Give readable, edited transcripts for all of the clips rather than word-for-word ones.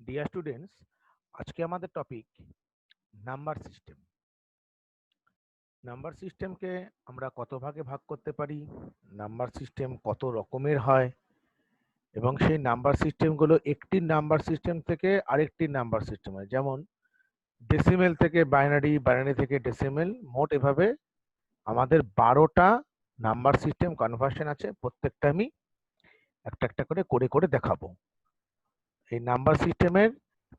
Dear students, আজকে আমাদের topic number system. Number সিস্টেমকে আমরা কত ভাগে ভাগ করতে পারি, নাম্বার সিস্টেম কত রকমের হয়, এবং সেই নাম্বার সিস্টেমগুলো একটি নাম্বার সিস্টেম থেকে আরেকটি নাম্বার সিস্টেম হয়। যেমন ডেসিমেল থেকে বাইনারি, বাইনারি থেকে ডেসিমেল, মোট এভাবে আমাদের 12টা নাম্বার সিস্টেম কনভার্সন আছে। প্রত্যেকটা আমি একটা একটা করে করে করে দেখাবো। এই নাম্বার সিস্টেমের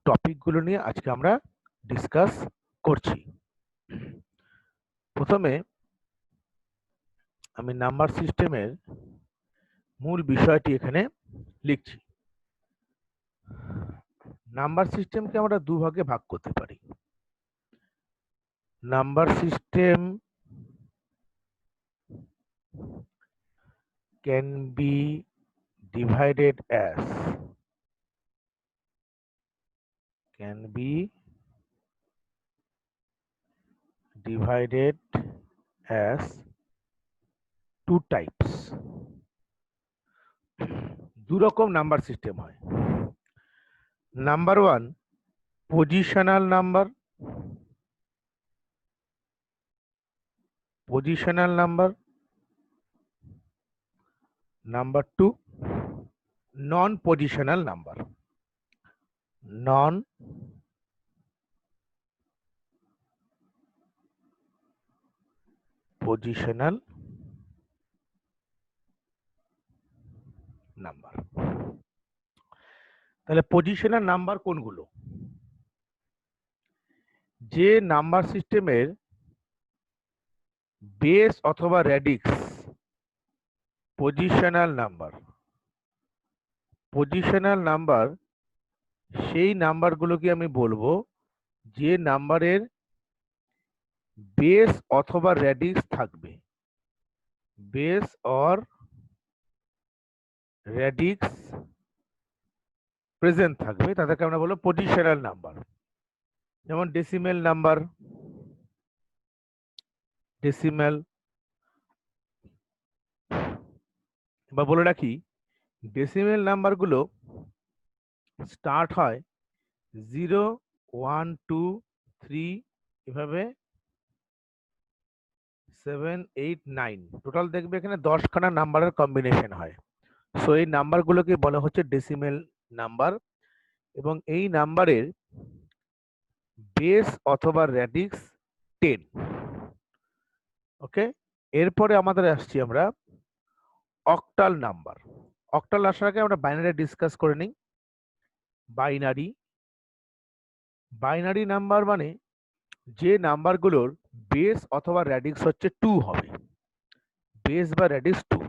টপিকগুলো নিয়ে আজকে আমরা ডিসকাস করছি। প্রথমে আমি নাম্বার সিস্টেমের মূল বিষয়টি এখানে লিখছি। নাম্বার সিস্টেমকে আমরা দুভাগে ভাগ করতে পারি। Number system can be divided as two types. দু রকম নাম্বার সিস্টেম হয়। Number one, positional number. Number two, non positional number. Non positional number. তাহলে পজিশনাল নাম্বার কোনগুলো? যে নাম্বার সিস্টেমের বেস অথবা radix positional number. Positional number সেই নাম্বারগুলোকে আমি বলবো যে নাম্বারের বেস অথবা রেডিক্স থাকবে। বেস অর রেডিক্স প্রেজেন্ট থাকবে, তাদেরকে আমরা বলবো পজিশনাল নাম্বার। যেমন ডেসিমেল নাম্বার, ডেসিমেল। বা বলে রাখি, ডেসিমেল নাম্বারগুলো স্টার্ট হয় 0, 1, 2, 3, এভাবে 7, 8, 9, টোটাল দেখবে এখানে 10খানা নাম্বারের কম্বিনেশন হয়। সো এই নাম্বারগুলোকে বলা হচ্ছে ডেসিমেল নাম্বার, এবং এই নাম্বারের বেস অথবা রেডিক্স 10। ওকে, এরপরে আমাদের আসছি আমরা অক্টাল নাম্বার। অক্টাল আসার আগে আমরা বাইনারি ডিসকাস করে নিই। বাইনারি নাম্বার মানে যে নাম্বারগুলোর বেস অথবা রেডিক্স হচ্ছে 2 হবে। বেস বা রেডিক্স 2।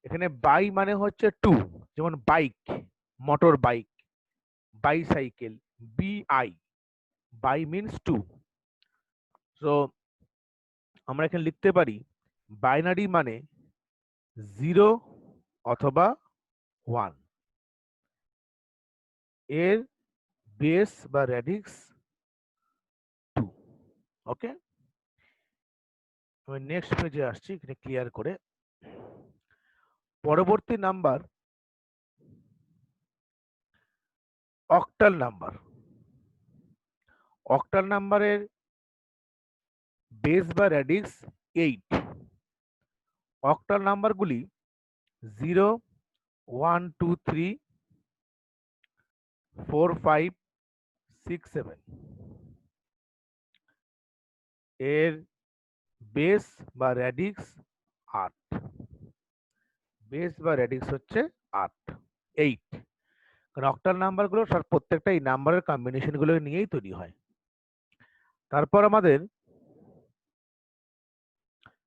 এখানে বাই মানে হচ্ছে 2, যেমন বাইক, মোটর বাইক, বাইসাইকেল, বিআই, বাই মিনস 2। সো আমরা এখানে লিখতে পারি বাইনারি মানে 0 অথবা 1, এর বেস বা রেডিক্স 2। ওকে, আমি নেক্সট পেজে আসছি এখানে ক্লিয়ার করে। পরবর্তী নাম্বার অক্টাল নাম্বার। অক্টাল নাম্বারের বেস বা রেডিক্স 8। অক্টাল নাম্বারগুলি 0, 1, 2, 3, 4, 5, 6, 7 এর বেস বা রেডিক্স 8। বেস বা রেডিক্স হচ্ছে 8। কারণ অক্টাল নাম্বারগুলো প্রত্যেকটা এই নাম্বারের কম্বিনেশনগুলো নিয়েই তৈরি হয়। তারপর আমাদের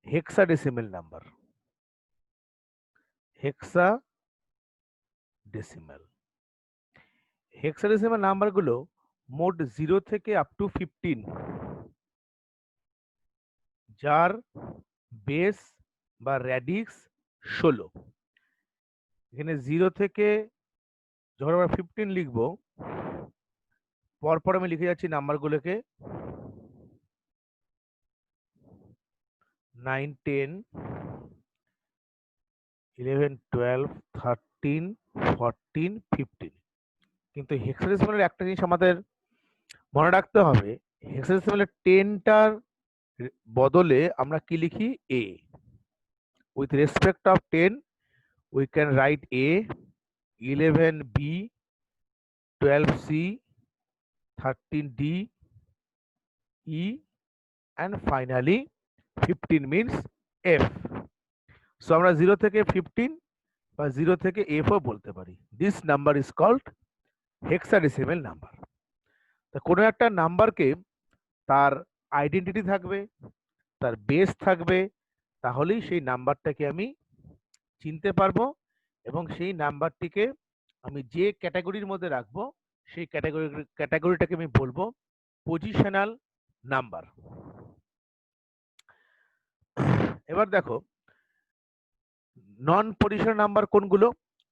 হেক্সাডেসিমেল নাম্বার। হেক্সাডেসিমেল নাম্বারগুলো মোট 0 থেকে আপ টু 15, যার বেস বা রেডিক্স 16। এখানে 0 থেকে যখন আমরা 15 লিখবো, পরপর আমি লিখে যাচ্ছি নাম্বারগুলোকে 9, 10, 11, 12, 13, 14, 15। কিন্তু হেক্সাডেসিমালের একটা জিনিস আমাদের মনে রাখতে হবে, হেক্সাডেসিমালের 10টার বদলে আমরা কি লিখি? a। with respect of 10 we can write a, 11b, 12c, 13d, e, and finally 15 means f। So আমরা 0 থেকে 15 বা 0 থেকে f ও বলতে পারি। This number is called hexadecimal number. তা কোনো একটা নাম্বারকে তার আইডেন্টিটি থাকবে, তার বেস থাকবে, তাহলেই সেই নাম্বারটাকে আমি চিনতে পারবো এবং সেই নাম্বারটিকে আমি যে ক্যাটাগরির মধ্যে রাখবো সেই ক্যাটাগরিটাকে আমি বলবো পজিশনাল নাম্বার। এবার দেখো নন পজিশনাল নাম্বার কোনগুলো?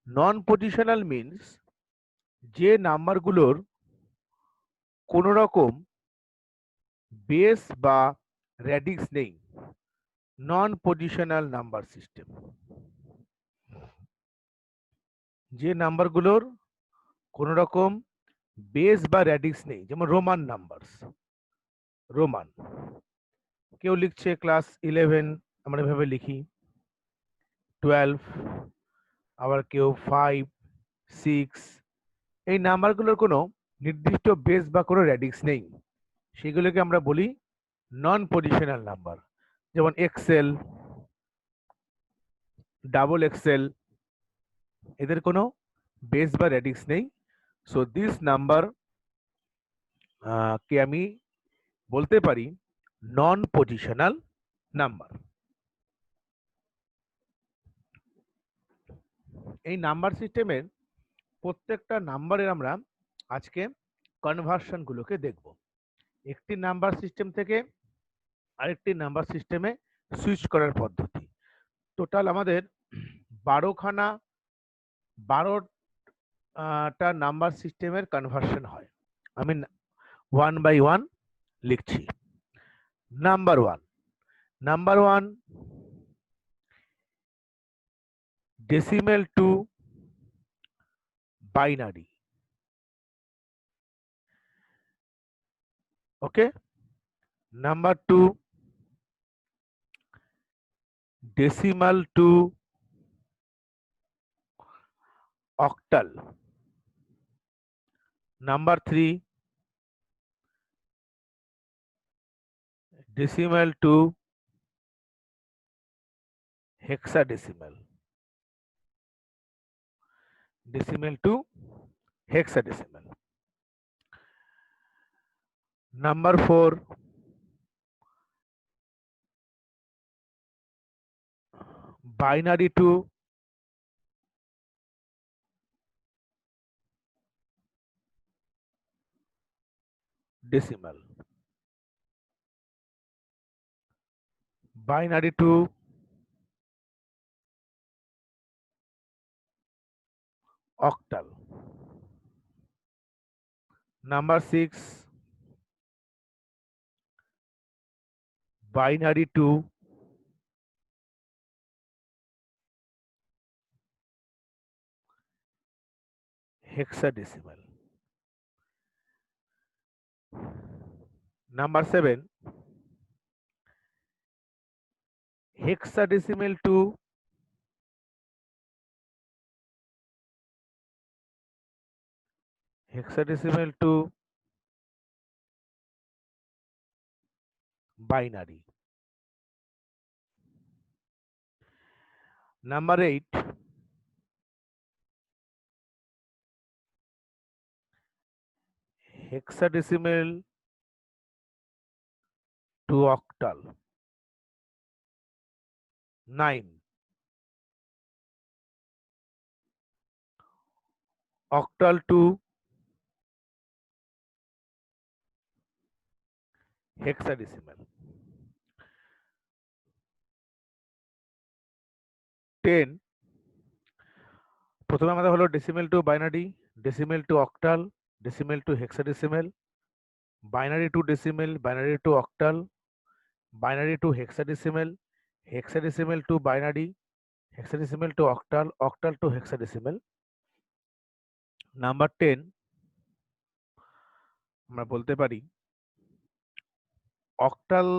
নন পজিশনাল মিনস যে নাম্বারগুলোর কোন রকম বেস বা র্যাডিক্স নেই, নন পজিশনাল নাম্বার সিস্টেম। যে নাম্বারগুলোর কোন রকম বেস বা র্যাডিক্স নেই, যেমন রোমান নাম্বারস। রোমান কেউ লিখছে ক্লাস 11, আমরা এভাবে লিখি, 12, আবার কেউ 5, 6। এই নাম্বারগুলোর কোনো নির্দিষ্ট বেস বা কোনো র্যাডিক্স নেই, সেগুলোকে আমরা বলি নন পজিশনাল নাম্বার। যেমন এক্সেল, ডাবল এক্সেল, এদের কোনো বেস বা র্যাডিক্স নেই। সো দিস নাম্বার কে আমি বলতে পারি নন পজিশনাল নাম্বার। এই নাম্বার সিস্টেমের প্রত্যেকটা নাম্বারের আমরা আজকে কনভার্সন গুলোকে দেখব। একটি নাম্বার সিস্টেম থেকে আরেকটি নাম্বার সিস্টেমে সুইচ করার পদ্ধতি। টোটাল আমাদের 12টা নাম্বার সিস্টেমের কনভার্সন হয়। আমি 1 বাই 1 লিখছি। Number one, decimal two binary. Okay. Number 2, decimal to octal. Number 3, decimal to hexadecimal. Decimal to hexadecimal. Number 4, binary to decimal. Binary to octal. Number 6, binary to hexadecimal. Number 7, hexadecimal to binary. Number 8, hexadecimal to octal. 9, octal to hexadecimal. 10, প্রথমে আমাদের হলো decimal two binary, decimal to octal, decimal two hexadecimal, binary two decimal, binary two octal, binary two hexadecimal, hexadecimal two binary, hexadecimal two octal, octal to hexadecimal. Number 10, আমরা বলতে পারি octal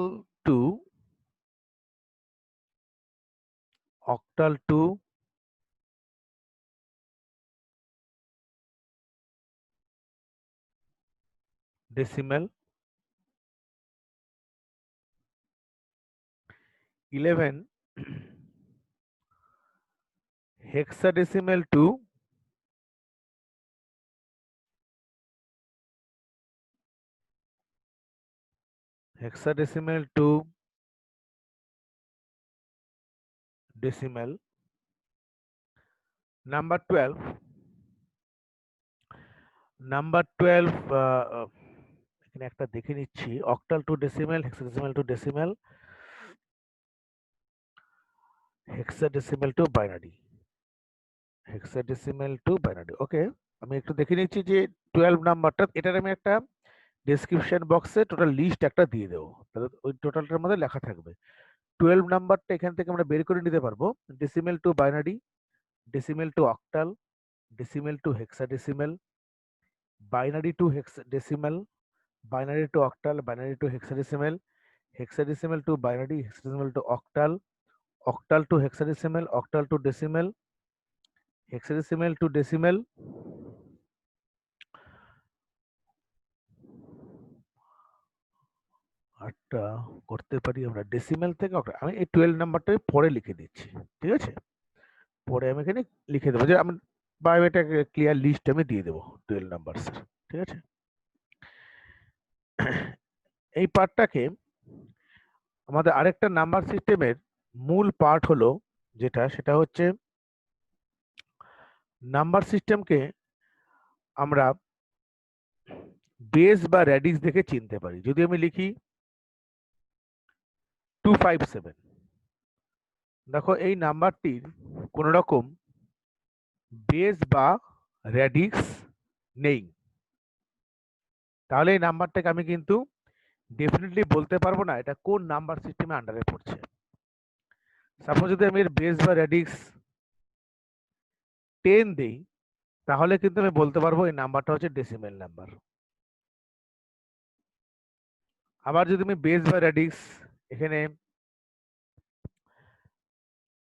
to decimal 11 hexadecimal to decimal. Number 12 এখানে একটা দেখে নিচ্ছি, octal to decimal, hexadecimal to decimal, hexadecimal to binary, ওকে। আমি একটু দেখে নিচ্ছি যে 12 নাম্বারটা, এটার আমি একটা ডেসক্রিপশন বক্সে টোটাল লিস্ট একটা দিয়ে দেবো, তাহলে ওই টোটালটার মধ্যে লেখা থাকবে। 12 নাম্বারটা এখান থেকে আমরা বের করে নিতে পারবো, decimal two binary, decimal to octal, decimal two hexadecimal, binary two hexadecimal, binary to octal, binary to hexadecimal, hexadecimal to binary, hexadecimal to octal, octal to hexadecimal, octal to decimal, hexadecimal to decimal, আরটা করতে পারি আমরা decimal থেকে octal। আমি এই 12 নাম্বারটা পরে লিখে দিচ্ছি, ঠিক আছে? পরে আমি এখানে লিখে দেবো যে আমি এটা ক্লিয়ার লিস্ট আমি দিয়ে দেবো 12 নাম্বারস, ঠিক আছে? এই পার্টটাকে আমাদের আরেকটা নাম্বার সিস্টেমের মূল পার্ট হলো যেটা, সেটা হচ্ছে নাম্বার সিস্টেমকে আমরা বেস বা র্যাডিক্স দেখে চিনতে পারি। যদি আমি লিখি 257, দেখো এই নাম্বারটির কোন রকম বেস বা র্যাডিক্স নেই, তাহলে এই নাম্বারটাকে আমি কিন্তু ডেফিনেটলি বলতে পারবো না এটা কোন নাম্বার সিস্টেমে আন্ডারে পড়ছে। সাপোজ যদি আমি এর বেস বা র্যাডিক্স 10 দেই, তাহলে কিন্তু আমি বলতে পারবো এই নাম্বারটা হচ্ছে ডেসিমেল নাম্বার। আবার যদি আমি বেস বা র্যাডিক্স এখানে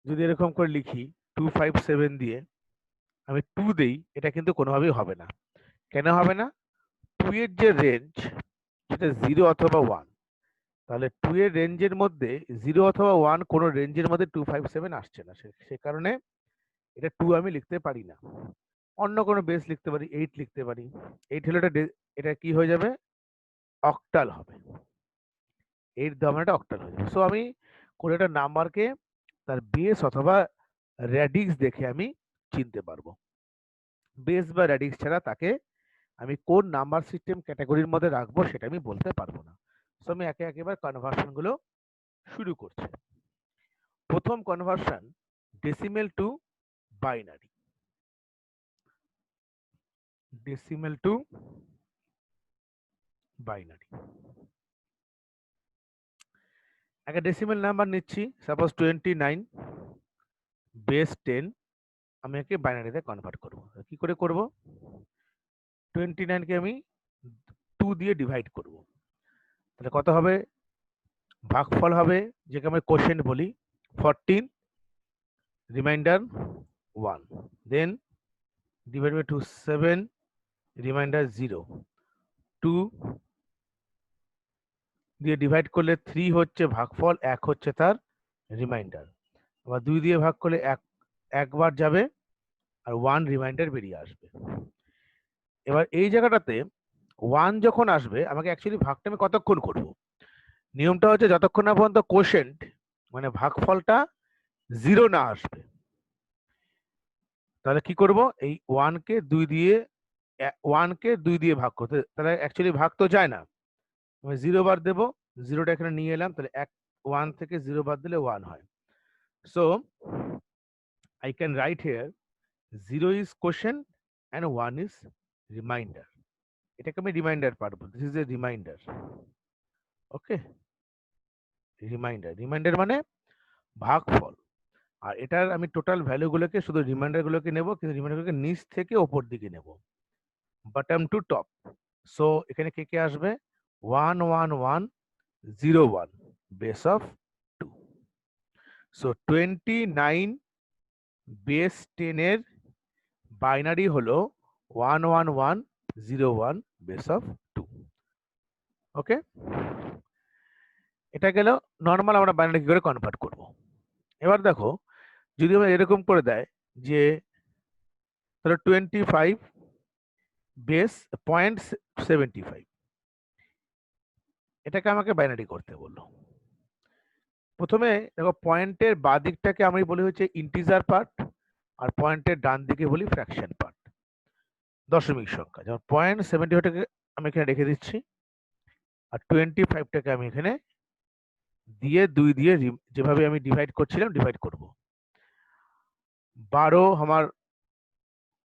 যদি এরকম করে লিখি 257 দিয়ে আমি 2 দেই, এটা কিন্তু কোনোভাবেই হবে না। কেন হবে না? 2 এর যে রেঞ্জ সেটা 0 অথবা 1, তাহলে 2 এর রেঞ্জের মধ্যে 0 অথবা 1 কোন রেঞ্জের মধ্যে 257 আসছে না, সে কারণে এটা 2 আমি লিখতে পারি না। অন্য কোনো বেস লিখতে পারি, 8 লিখতে পারি। 8 হলে এটা কি হয়ে যাবে? অক্টাল হবে। 8 দেওয়া মানে এটা অক্টাল হয়ে যাবে। সো আমি কোনো একটা নাম্বারকে তার বেস অথবা র্যাডিক্স দেখে আমি চিনতে পারবো। বেস বা র্যাডিক্স ছাড়া তাকে আমি কোন নাম্বার সিস্টেম ক্যাটাগরির মধ্যে রাখবো সেটা আমি বলতে পারবো না। সো আমি একে একে এবার কনভার্সন গুলো শুরু করছি। প্রথম conversion, decimal two binary. Decimal two binary, একটা ডেসিমেল নাম্বার নিচ্ছি, সাপোজ 29 বেস 10, আমি একে বাইনারিতে কনভার্ট করব। কি করে করব? 29 কে আমি 2 দিয়ে ডিভাইড করব, তাহলে কত হবে? ভাগফল হবে, যেকে আমি কোশেন্ট বলি, 14 remainder 1, then divide by 2 7 remainder 0, 2 দিয়ে ডিভাইড করলে 3 হচ্ছে ভাগফল, 1 হচ্ছে তার রিমাইন্ডার। আবার 2 দিয়ে ভাগ করলে একবার যাবে আর 1 রিমাইন্ডার বেরিয়ে আসবে। এবার এই জায়গাটাতে 1 যখন আসবে, আমাকে অ্যাকচুয়ালি ভাগটা আমি কতক্ষণ করব? নিয়মটা হচ্ছে যতক্ষণ না পর্যন্ত কোশেন্ট মানে ভাগফলটা 0 না আসবে। তাহলে কি করব? এই 1 কে 2 দিয়ে ভাগ করতে, তাহলে অ্যাকচুয়ালি ভাগ তো যায় না, আমি 0 বার দেবো, 0টা এখানে নিয়ে এলাম, তাহলে 1 থেকে 0 বাদ দিলে 1 হয়। So I can write here 0 is quotient and 1 is remainder. এটাকে আমি রিমাইন্ডার পারবো, this is a reminder. Okay, reminder মানে ভাগফল। আর এটার আমি টোটাল ভ্যালুগুলোকে, শুধু রিমাইন্ডার গুলোকে নেব, কিন্তু রিমাইন্ডার গুলোকে নিচ থেকে ওপর দিকে নেব, বটম টু টপ। সো এখানে কে কে আসবে 11101 বেস অফ 2। সো 29 বেস 10 এর বাইনারি হলো 11101 বেস অফ 2। ওকে, এটা গেল নর্মাল আমরা বাইনারি কি করে কনভার্ট করব। এবার দেখো যদি আমরা এরকম করে দেয় যে ধরো 25 বেস 0.75, এটাকে আমাকে বাইনারি করতে বললো। প্রথমে দেখো পয়েন্টের বাঁ দিকটাকে আমি বলি হচ্ছে ইন্টিজার পার্ট, আর পয়েন্টের ডান দিকে বলি ফ্র্যাকশন পার্ট, দশমিক সংখ্যা। যেমন 0.75টাকে আমি এখানে রেখে দিচ্ছি, আর 25টাকে আমি এখানে দিয়ে 2 দিয়ে যেভাবে আমি ডিভাইড করছিলাম ডিভাইড করব। 12 আমার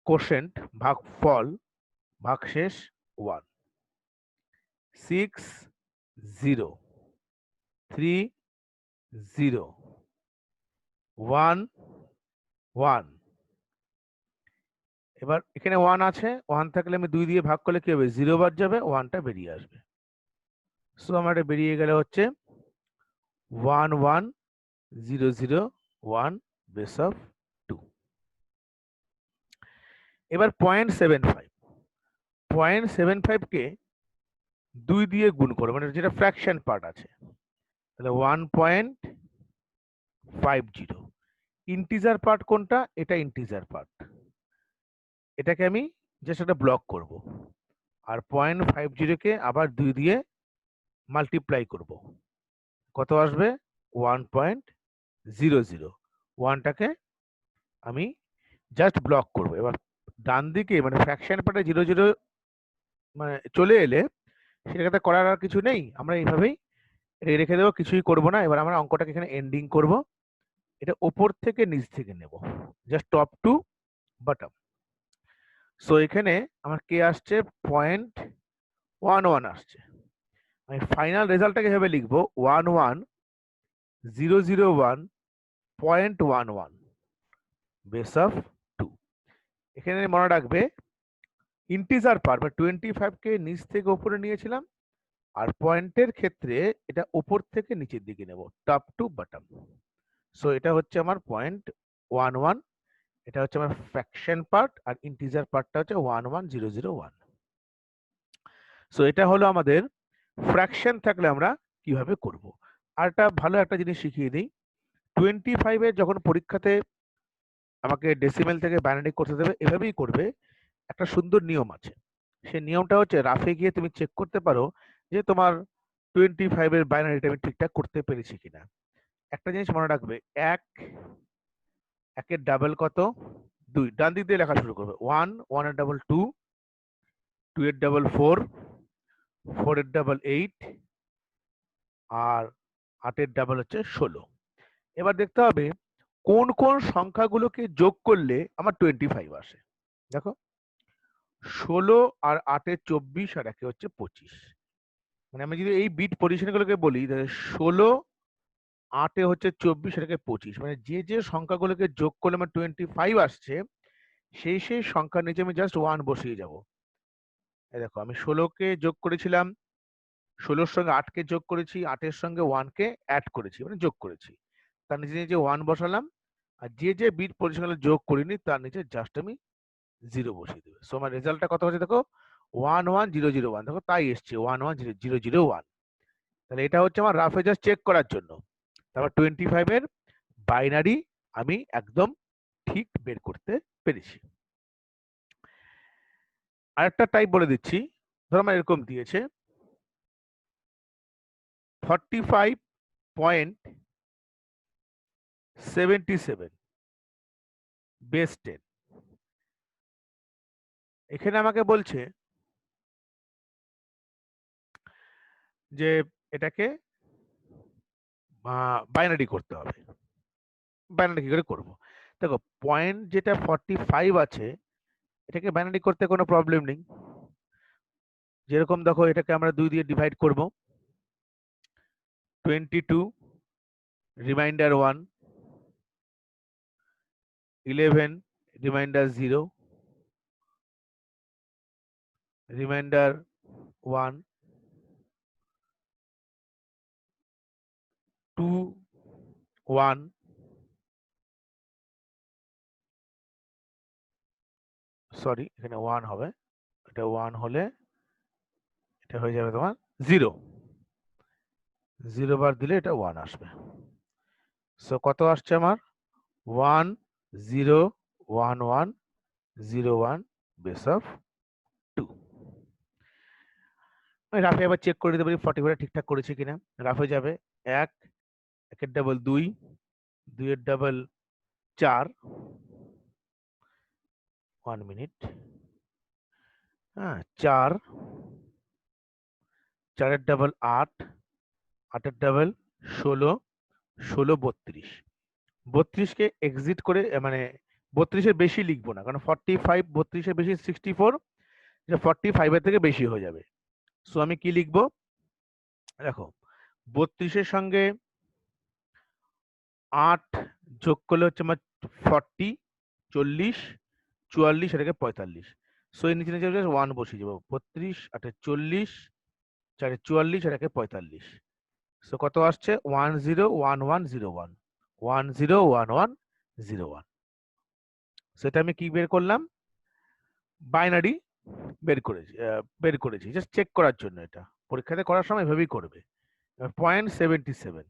কোশেন্ট ভাগফল ভাগশেষ 1, 6 0 3 0 1 1। এবার এখানে 1 আছে, 1 থাকলে আমি 2 দিয়ে ভাগ করলে কি হবে 0 বাদ যাবে, 1টা বেরিয়ে আসবে। সো আমার এটা বেরিয়ে গেলে হচ্ছে 11001 বেস অফ 2। এবার 0.75কে 2 দিয়ে গুণ করো, মানে যেটা ফ্র্যাকশন পার্ট আছে, তাহলে 1.50। ইন্টিজার পার্ট কোনটা, এটা ইন্টিজার পার্ট, এটাকে আমি জাস্ট একটা ব্লক করব, আর 0.50কে আবার 2 দিয়ে মাল্টিপ্লাই করব, কত আসবে 1.00। 1টাকে আমি জাস্ট ব্লক করব। এবার ডান দিকে মানে ফ্র্যাকশন পার্টে 00 মানে চলে এলে সেটাকে করার আর কিছু নেই, আমরা এইভাবেই রেখে দেবো, কিছুই করব না। এবার আমরা অঙ্কটাকে এখানে এন্ডিং করব, এটা ওপর থেকে নিচ থেকে নেব, just top to bottom. So এখানে আমার কে আসছে 0.11 আসছে। আমি ফাইনাল রেজাল্টটাকে এভাবে লিখবো 11001.11 বেস অফ 2। এখানে মনে রাখবে ইন্টিজার পার্ট বা 25কে নিচ থেকে উপরে নিয়েছিলাম, আর পয়েন্টের ক্ষেত্রে এটা উপর থেকে নিচের দিকে নেব, টপ টু বটম। সো এটা হচ্ছে আমার 0.11, এটা হচ্ছে আমার ফ্র্যাকশন পার্ট, আর ইন্টিজার পার্টটা হচ্ছে 11001। সো এটা হলো আমাদের ফ্র্যাকশন থাকলে আমরা কিভাবে করব। আর একটা ভালো একটা জিনিস শিখিয়ে দিই, 25 এর যখন পরীক্ষাতে আমাকে ডেসিমেল থেকে বাইনারি করতে দেবে, এভাবেই করবে। একটা সুন্দর নিয়ম আছে, সেই নিয়মটা হচ্ছে রাফে গিয়ে তুমি চেক করতে পারো যে তোমার 25 এর বাইনারিটা আমি ঠিকঠাক করতে পেরেছি কিনা। একটা জিনিস মনে রাখবে, একের ডাবল কত 2, ডান দিক দিয়ে লেখা শুরু করবে 1, 1 এর ডাবল 2, 2 এর ডাবল 4, 4 এর ডাবল 8, আর 8 এর ডাবল হচ্ছে 16। এবার দেখতে হবে কোন কোন সংখ্যাগুলোকে যোগ করলে আমার 25 আসে। দেখো 16 আর 8 এর 24 আর 1 হচ্ছে 25। মানে আমি যদি এই বিট পজিশনগুলোকে বলি, তাহলে 16 8 হচ্ছে 24, এটাকে 25, মানে যে যে সংখ্যাগুলোকে যোগ করলে আমার 25 আসছে সেই সেই সংখ্যার নিচে আমি জাস্ট 1 বসিয়ে যাব। এই দেখো আমি 16কে যোগ করেছিলাম, 16-র সঙ্গে 8কে যোগ করেছি, 8-এর সঙ্গে 1কে অ্যাড করেছি মানে যোগ করেছি, তার নিচে নিচে 1 বসালাম, আর যে যে বিট পজিশনগুলো যোগ করিনি তার নিচে জাস্ট আমি 0 বসিয়ে দেবো। সো আমার রেজাল্টটা কত হচ্ছে দেখো 11001, দেখো তাই এসছে 11001। তাহলে এটা হচ্ছে আমার রাফে জাস্ট চেক করার জন্য। তারপর 25 এর বাইনারি আমি একদম ঠিক বের করতে পেরেছি। আরেকটা টাইপ বলে দিচ্ছি, ধরো আমার এরকম দিয়েছে 45.77 বেস 10। এখানে আমাকে বলছে যে এটাকে বাইনারি করতে হবে। বাইনারি কি করে করব? দেখো পয়েন্ট যেটা 45 আছে, এটাকে বাইনারি করতে কোনো প্রবলেম নেই। যেরকম দেখো এটাকে আমরা 2 দিয়ে ডিভাইড করব, 22 রিমাইন্ডার 1, 11 রিমাইন্ডার 0, রিমাইন্ডার 1 2 1 সরি এখানে 1 হবে, এটা 1 হলে এটা হয়ে যাবে তোমার 0, 0 বার দিলে এটা 1 আসবে। সো কত আসছে আমার 1 0 1 1 0 1 বেস অফ 2। আমি রাফে আবার চেক করে দিতে পারি 44 ঠিকঠাক করেছি কিনা। রাফে যাবে 1 1 এর ডাবল 2 2 এর ডাবল 4 1 মিনিট, হ্যাঁ 4 4 এর ডাবল 8 8 এর ডাবল 16 16 32 32 কে এক্সিট করে মানে 32 এর বেশি লিখবো না, কারণ 45 32 এর বেশি 64, এটা 45 এর থেকে বেশি হয়ে যাবে। সো আমি কি লিখবো দেখো 32 এর সঙ্গে 8 যোগ করলে হচ্ছে আমার 40 40 44 এটাকে 45। সো এর নিচে নিচে 1 বসিয়ে যাবো 32 8 40 4 44 এটাকে 45। সো কত আসছে 101101 101101। সেটা আমি কি বের করলাম বাইনারি বের করেছি জাস্ট চেক করার জন্য, এটা পরীক্ষাতে করার সময় এভাবেই করবে। 0.77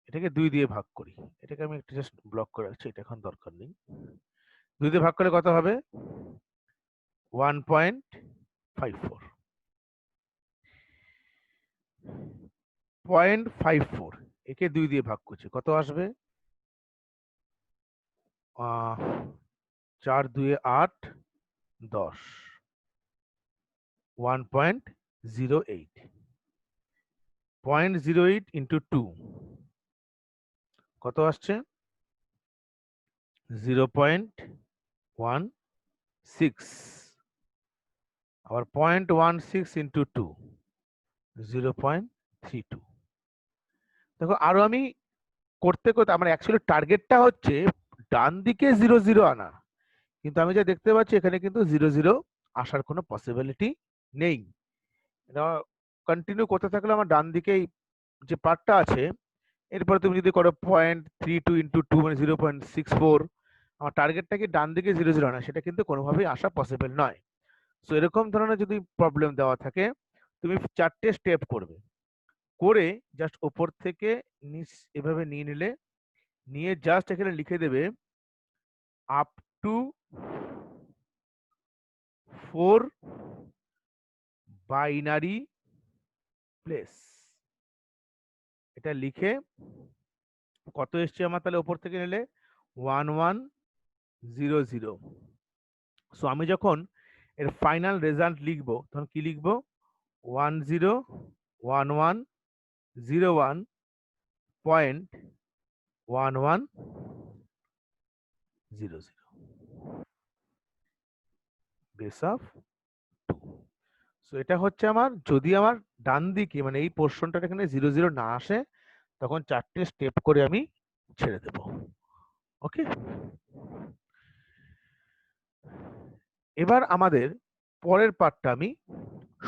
এটাকে 2 দিয়ে ভাগ করি, এটাকে আমি একটু জাস্ট ব্লক করে রাখছি, এটা এখন দরকার নেই। 2 দিয়ে ভাগ করলে কত হবে 1.54 0.54 একে 2 দিয়ে ভাগ করছি কত আসবে 4 2 8 10 1.08 0.08 ইন্টু 2 কত আসছে 0.16, আবার 0.16 ইন্টু 2 0.32। দেখো আরো আমি করতে করতে আমার অ্যাকচুয়ালি টার্গেটটা হচ্ছে ডান দিকে 0 0 আনা, কিন্তু আমি যা দেখতে পাচ্ছি এখানে কিন্তু 0 0 আসার কোনো পসিবিলিটি নেই। এটা কন্টিনিউ করতে থাকলে আমার ডান দিকেই যে পার্টটা আছে, এরপরে তুমি যদি করো 0.32 ইন্টু 2 মানে 0.64, আমার টার্গেটটা কি ডান দিকে 0 0 আনা, সেটা কিন্তু কোনোভাবেই আসা পসিবল নয়। সো এরকম ধরনের যদি প্রবলেম দেওয়া থাকে তুমি 4টে স্টেপ করবে, করে জাস্ট ওপর থেকে নিচ এভাবে নিয়ে নিলে, নিয়ে জাস্ট এখানে লিখে দেবে আপ টু 4 বাইনারি প্লেস, এটা লিখে কত এসছে আমার তাহলে ওপর থেকে নিলে 1100। সো আমি যখন এর ফাইনাল রেজাল্ট লিখবো তখন কি লিখবো 101101.1100 বেস অফ 2। সো এটা হচ্ছে আমার, যদি আমার ডান দিকে মানে এই পোর্শনটা এখানে 0 0 না আসে তখন 4টে স্টেপ করে আমি ছেড়ে দেব। ওকে, এবার আমাদের পরের পার্টটা আমি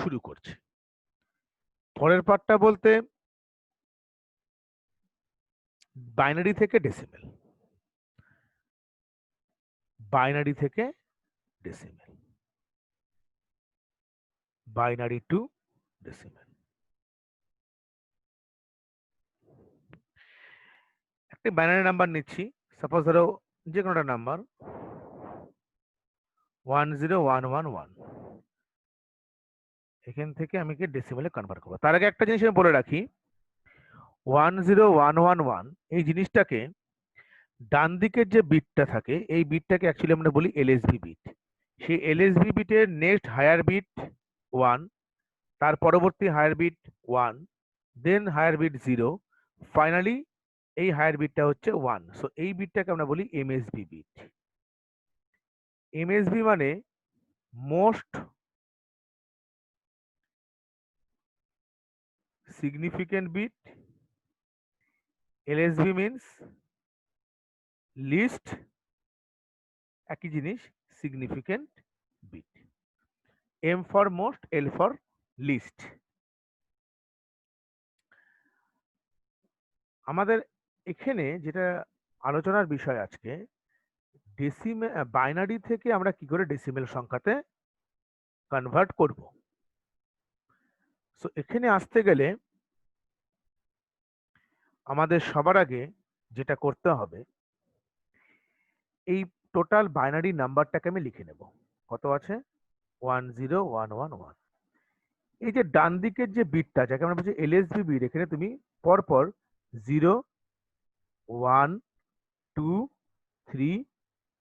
শুরু করছি। পরের পার্টটা বলতে বাইনারি থেকে ডেসিমেল, বাইনারি থেকে ডেসিমেল, বাইনারি টু ডেসিমেল। একটা বাইনারি নাম্বার নিচ্ছি, সাপোজ ধরো যে কোনো একটা নাম্বার 10111, এখান থেকে আমি কি ডেসিমেলে কনভার্ট করবো। তার আগে একটা জিনিস আমি বলে রাখি 10111 এই জিনিসটাকে ডান দিকের যে বিটটা থাকে এই বিটটাকে অ্যাকচুয়ালি আমরা বলি এলএসবি বিট। সেই এলএসবি বিটের নেক্সট হায়ার বিট 1, তার পরবর্তী higher bit 1, then higher bit 0, finally এই হায়ার বিটটা হচ্ছে 1। সো এই বিটটাকে আমরা বলি এমএসবি বিট। এমএসবি মানে most significant bit, LSB means least একই জিনিস significant bit. M for most, L for least. আমাদের এখানে যেটা আলোচনার বিষয় আজকে, বাইনারি থেকে আমরা কি করে ডেসিমেল সংখ্যাতে কনভার্ট করব। সো এখানে আসতে গেলে আমাদের সবার আগে যেটা করতে হবে, এই টোটাল বাইনারি নাম্বারটাকে আমি লিখে নেব। কত আছে? 10111। এই যে ডান দিকের যে বিটটা, যাকে আমরা বলছি এলএসবি বিট, এখানে তুমি পরপর 0 1 2 3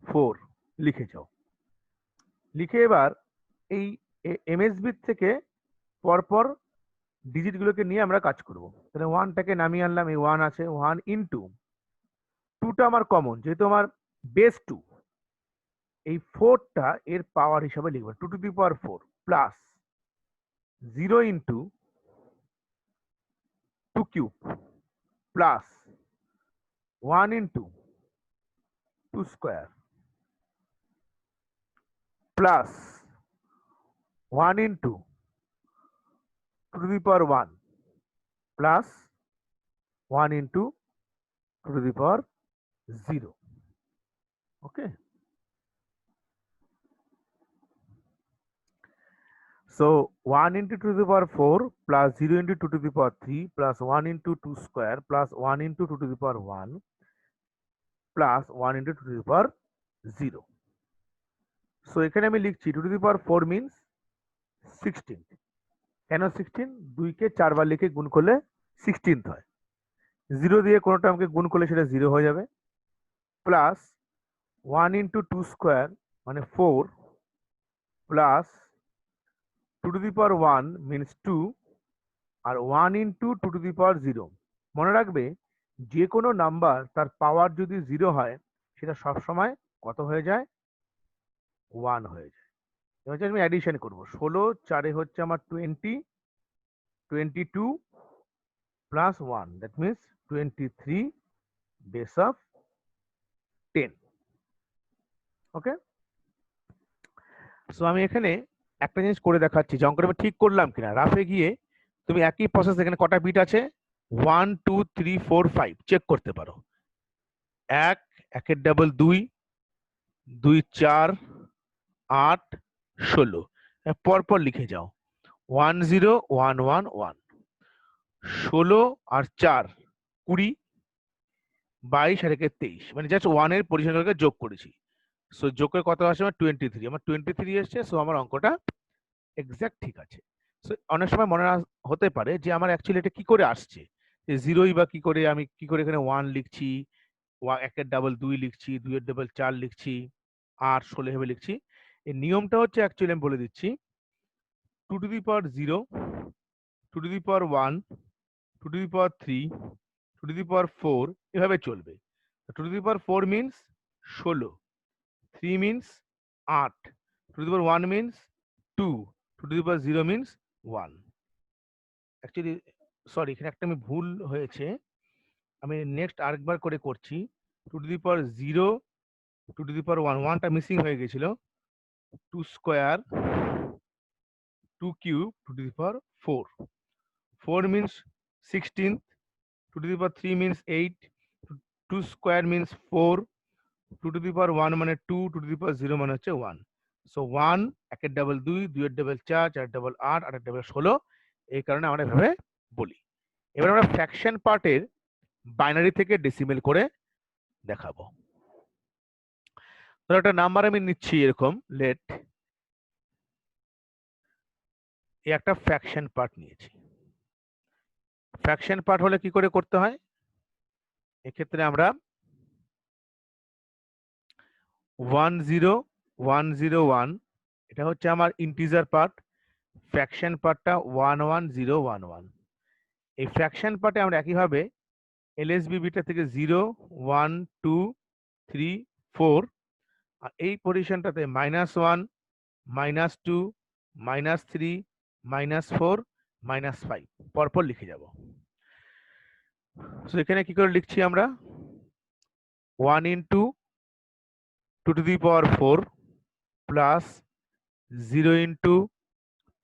4 লিখে যাও। লিখে এবার এই এমএসবি থেকে পরপর ডিজিট গুলোকে নিয়ে আমরা কাজ করব। তাহলে 1টাকে নামিয়ে আনলাম, এই 1 আছে, 1 ইন্টু 2টা আমার কমন, যেহেতু আমার বেস 2, এই 4টা এর পাওয়ার হিসাবে লিখবো, 2 to the power 4 plus 0 into 2 cube plus 1 into 2 square plus 1 into 2 to the power 1 plus 1 into 2 to the power 0। Okay, so 1 into 2 to the power 4 plus 0 into 2 to the power 3 plus 1 into 2 square plus 1 into 2 to the power 1 plus 1 into 2 to the power 0. So এখানে আমি লিখছি 2 to the power 4 means 16। কেন 16? 2 কে 4 বার লিখে গুণ করলে 16th হয়। 0 দিয়ে কোনো টার্মকে গুণ করলে সেটা 0 হয়ে যাবে, প্লাস 1 into 2 স্কোয়ার মানে 4 plus 2 to the power 1 means 2 আর 1 into 2 to the power 0। মনে রাখবে, যে কোনো নাম্বার তার পাওয়ার যদি 0 হয় সেটা সবসময় কত হয়ে যায়? 1 হয়ে যায়। এবার আমি অ্যাডিশন করব, 16 4 হচ্ছে আমার 20, 22 plus 1 that means 23 base of 10। Okay, so আমি এখানে একটা জিনিস করে দেখাচ্ছি যে অঙ্কটা আমি ঠিক করলাম কিনা। রাফে গিয়ে তুমি একই প্রসেস, এখানে কটা বিট আছে 1 2 3 4 5 চেক করতে পারো। 1 একের ডাবল 2 2 4 8 16 পরপর লিখে যাও 1 0 1 1 1 16 আর 4 20 22 আর 1 23, মানে জাস্ট 1 এর পজিশনগুলোকে যোগ করেছি। সো যোগের কত আসে? আমার 23, আমার 23 এসছে। সো আমার অঙ্কটা এক্সাক্ট ঠিক আছে। সো অনেক সময় মনে হতে পারে যে আমার অ্যাকচুয়ালি এটা কি করে আসছে, যে 0ই বা কি করে, আমি কি করে এখানে 1 লিখছি, 1 এর ডাবল 2 লিখছি, 2 এর ডাবল 4 লিখছি, 8 16 ভাবে লিখছি। এই নিয়মটা হচ্ছে অ্যাকচুয়ালি আমি বলে দিচ্ছি, 2 to the power 0, 2 to the power 1, 2 to the power 3, 2 to the power 4 এভাবে চলবে। 2 to the power 4 means 16, 3 means 8, 2 to the power 1 means 2, 2 to the power 0 means 1। Actually sorry, এখানে একটা আমি ভুল হয়েছে, আমি নেক্সট আরেকবার করে করছি। 2 to the power 0, 2 to the power 1, 1টা মিসিং হয়ে গেছিল, 2 square 2 cube 2 to the power 4, 4 means 16, 2 to the power 3 means 8, 2 square means 4, 2 to the power 1 মানে 2, 2 to the power 0 মানে হচ্ছে 1। সো 1 একের ডাবল 2, 2 এর ডাবল 4, 4 ডাবল 8, 8 এর ডাবল 16, এই কারণে আমরা এভাবে বলি। এবার আমরা ফ্র্যাকশন পার্টের বাইনারি থেকে ডেসিমেল করে দেখাবো। ধরো একটা নাম্বার আমি নিচ্ছি এরকম, লেট এই একটা ফ্র্যাকশন পার্ট নিয়েছি। ফ্র্যাকশন পার্ট হলে কি করে করতে হয়? এক্ষেত্রে আমরা 10101, এটা হচ্ছে আমার ইন্টিজার পার্ট, ফ্র্যাকশন পার্টটা 11011। এই ফ্র্যাকশন পার্টে আমরা একইভাবে এলএসবি বিটা থেকে 0 1 2 3 4, আর এই পজিশনটাতে -1 -2 -3 -4 -5 পরপর লিখে যাব। সো এখানে কি করে লিখছি আমরা, 1 into 2 to the power 4 plus 0 into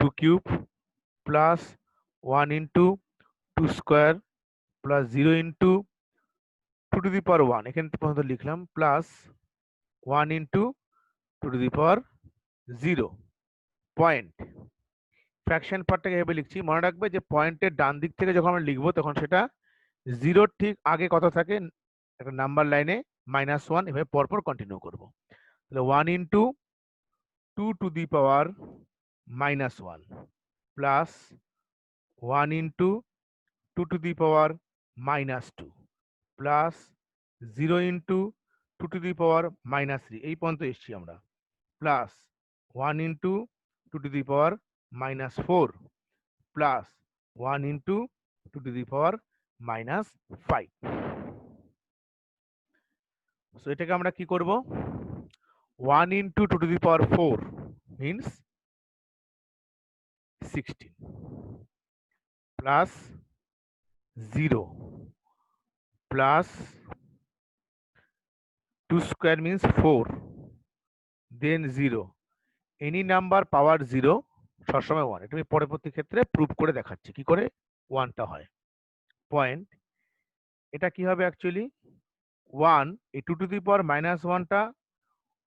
2 cube plus 1 into 2 square plus 0 into 2 to the power 1 এখানে পর্যন্ত লিখলাম plus 1 into 2 to the power 0 point. Fraction পার্টটাকে এভাবে লিখছি, মনে রাখবে যে পয়েন্টের ডান দিক থেকে যখন আমরা লিখবো তখন সেটা জিরোর ঠিক আগে কত থাকে একটা নাম্বার লাইনে -1 এভাবে পরপর কন্টিনিউ করবো। তাহলে 1 into 2 to the power -1 plus 1 into 2 to the power -2 plus 0 into 2 to the power -3 এই পর্যন্ত এসছি আমরা, plus 1 into 2 to the power -4 plus 1 into 2 to the power -5। So এটাকে আমরা কি করব, 1 into 2 to the power 4 means 16 plus 0 plus 2 square means 4 then 0 any number পাওয়ার 0 সবসময় 1। এটা আমি পরবর্তী ক্ষেত্রে প্রুফ করে দেখাচ্ছি কি করে 1টা হয়। পয়েন্ট এটা কি হবে অ্যাকচুয়ালি 1 এই 2 টু দি পাওয়ার -1টা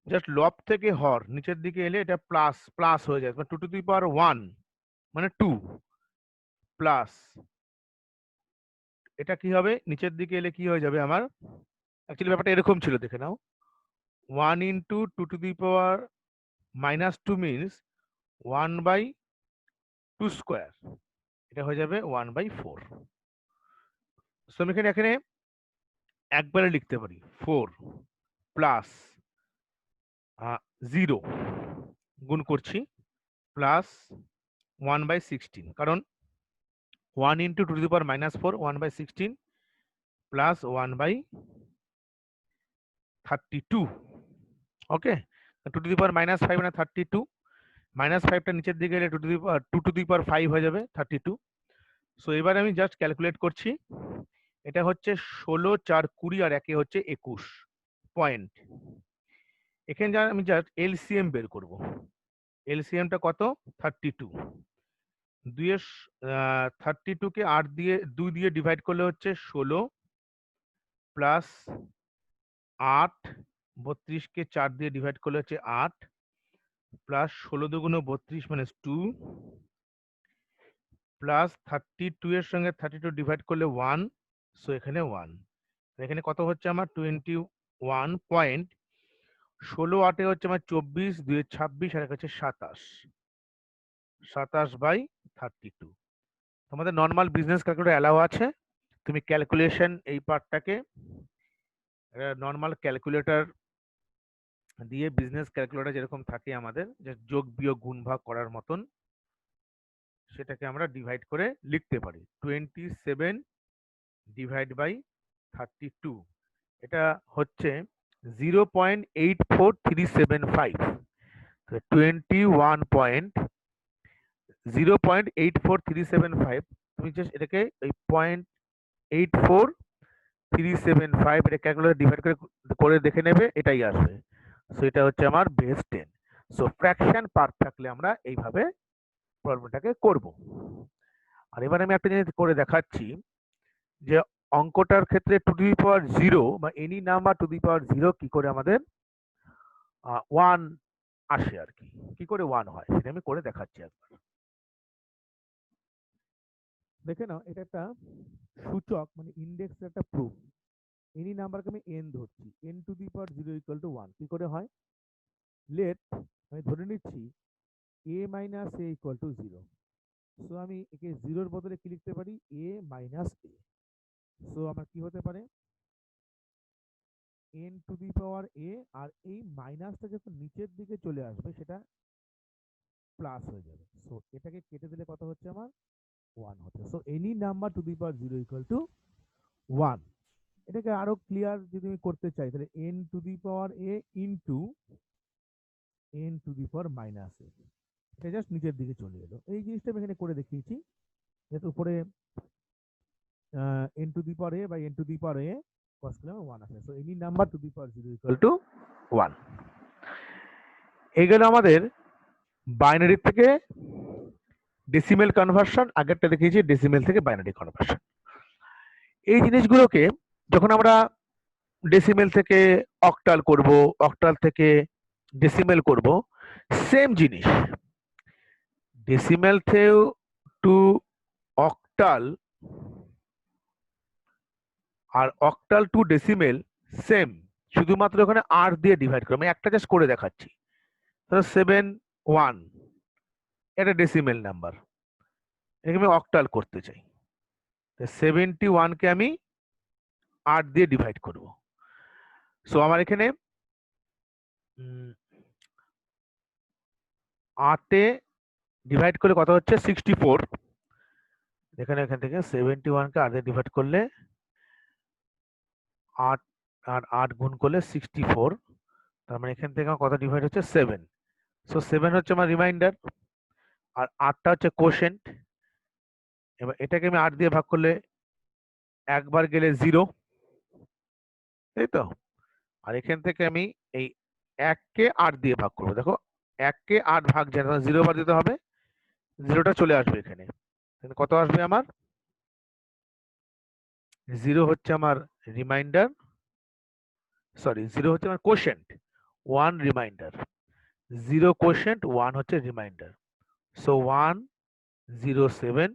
জাস্ট লব থেকে হর নিচের দিকে এলে এটা প্লাস প্লাস হয়ে যায়, 2 টু দি পাওয়ার 1 মানে 2 প্লাস এটা কি হবে নিচের দিকে এলে কি হয়ে যাবে আমার, অ্যাকচুয়ালি ব্যাপারটা এরকম ছিল দেখে নাও, 1 into 2 to the power -2 means 1/2 square, এটা হয়ে যাবে 1/4। সো আমি এখানে একবারে লিখতে পারি 4 প্লাস 0 গুণ করছি প্লাস 1/16, কারণ 1 into 2 to the power -4 1/16 plus 1/32। Okay, 2 to the power -5 মানে 32, -5টা নিচের দিকে এলে 2 টু দি পাওয়ার 5 হয়ে যাবে 32। সো এবার আমি জাস্ট ক্যালকুলেট করছি, এটা হচ্ছে 16 4 20 আর একে হচ্ছে 21 পয়েন্ট। এখানে আমি জাস্ট এলসিএম বের করব, এলসিএমটা কত 32, 32 কে 8 দিয়ে 2 দিয়ে ডিভাইড করলে হচ্ছে 16 প্লাস 8, 32 কে 4 দিয়ে ডিভাইড করলে হচ্ছে 8 প্লাস 16 দুগুণ 32 মানে 2 প্লাস 32 এর সঙ্গে 32 ডিভাইড করলে 1, সো এখানে 1, এখানে কত হচ্ছে আমার 21 পয়েন্ট। 16 8 হচ্ছে আমার 24, 2 26 আর হচ্ছে 27/32। তোমাদের নর্মাল বিজনেস ক্যালকুলেটর অ্যালাউ আছে, তুমি ক্যালকুলেশন এই পার্টটাকে নর্মাল ক্যালকুলেটর দিয়ে বিজনেস ক্যালকুলেটর যেরকম থাকে আমাদের যে যোগ বিয়োগ গুণ ভাগ করার মতন, সেটাকে আমরা ডিভাইড করে লিখতে পারি 27 ডিভাইড বাই 32, এটা হচ্ছে 0.84375। 0.84375 তুমি জাস্ট এটাকে এই 0.84375 এটা ক্যালকুলেটর ডিভাইড করে দেখে নেবে, এটাই আসবে। সো এটা হচ্ছে আমার বেস 10। সো ফ্র্যাকশন পার্ট থাকলে আমরা এইভাবে প্রবলেমটাকে করব। আর এবার আমি একটা জিনিস করে দেখাচ্ছি যে অঙ্কটার ক্ষেত্রে 2 টু দি পাওয়ার 0 বা any number 2 to the power 0 কি করে আমাদের 1 আসে আর কি করে 1 হয় সেটা আমি করে দেখাচ্ছি একবার। দেখে নাও এটা একটা সূচক মানে ইনডেক্স একটা প্রুফ, এনি নাম্বারকে আমি n ধরছি, n to the power 0 equal to 1 কি করে হয়, লেট আমি ধরে নিচ্ছি a minus a equal to 0। So আমি একে 0 এর বদলে কি লিখতে পারি a মাইনাস a। সো আমার কি হতে পারে n to the power a, আর এই মাইনাসটা যখন নিচের দিকে চলে আসবে সেটা প্লাস হয়ে যাবে। সো এটাকে কেটে দিলে কত হচ্ছে আমার 1 হচ্ছে। So any number to the power 0 equal to 1। এটাকে আরো ক্লিয়ার যদি আমি করতে চাই তাহলে n to the power a into n to the power minus a, এটা জাস্ট নিচের দিকে চলে এলো। এই জিনিসটা আমি এখানে করে দেখিয়েছি, যেহেতু উপরে n to the power a by n to the power a cos করলে 1 আসে। So any number to the power 0 equal to 1। এই গেল আমাদের বাইনারি থেকে ডেসিমেল কনভার্সন, আগেরটা দেখিয়েছি ডেসিমেল থেকে বাইনারি কনভার্সন। এই জিনিসগুলোকে যখন আমরা ডেসিমেল থেকে অক্টাল করব, অক্টাল থেকে ডেসিমেল করব, সেম জিনিস ডেসিমেল টু অক্টাল আর অক্টাল টু ডেসিমেল সেম, শুধুমাত্র ওখানে আর দিয়ে ডিভাইড করবো। আমি একটা জাস্ট করে দেখাচ্ছি। 7 1 এটা ডেসিমেল নাম্বার, এটাকে আমি অক্টাল করতে চাই। 71কে আমি 8 দিয়ে ডিভাইড করব। সো আমার এখানে 8-এ ডিভাইড করলে কত হচ্ছে 64। এখান থেকে 71কে 8 দিয়ে ডিভাইড করলে 8 আর 8 গুণ করলে 64, তার মানে এখান থেকে আমার কত ডিভাইড হচ্ছে 7। সো 7 হচ্ছে আমার রিমাইন্ডার, আর 8টা হচ্ছে কোশেন্ট। এবার এটাকে আমি 8 দিয়ে ভাগ করলে একবার গেলে 0, তাই তো। আর এখান থেকে আমি এই 1কে 8 দিয়ে ভাগ করবো। দেখো 1কে 8 ভাগ যায়, 0 বার দিতে হবে, 0টা চলে আসবে এখানে। কত আসবে আমার? 0 হচ্ছে আমার রিমাইন্ডার, সরি 0 হচ্ছে আমার কোশেন্ট, 1 রিমাইন্ডার। 0 কোশেন্ট, 1 হচ্ছে রিমাইন্ডার। So 107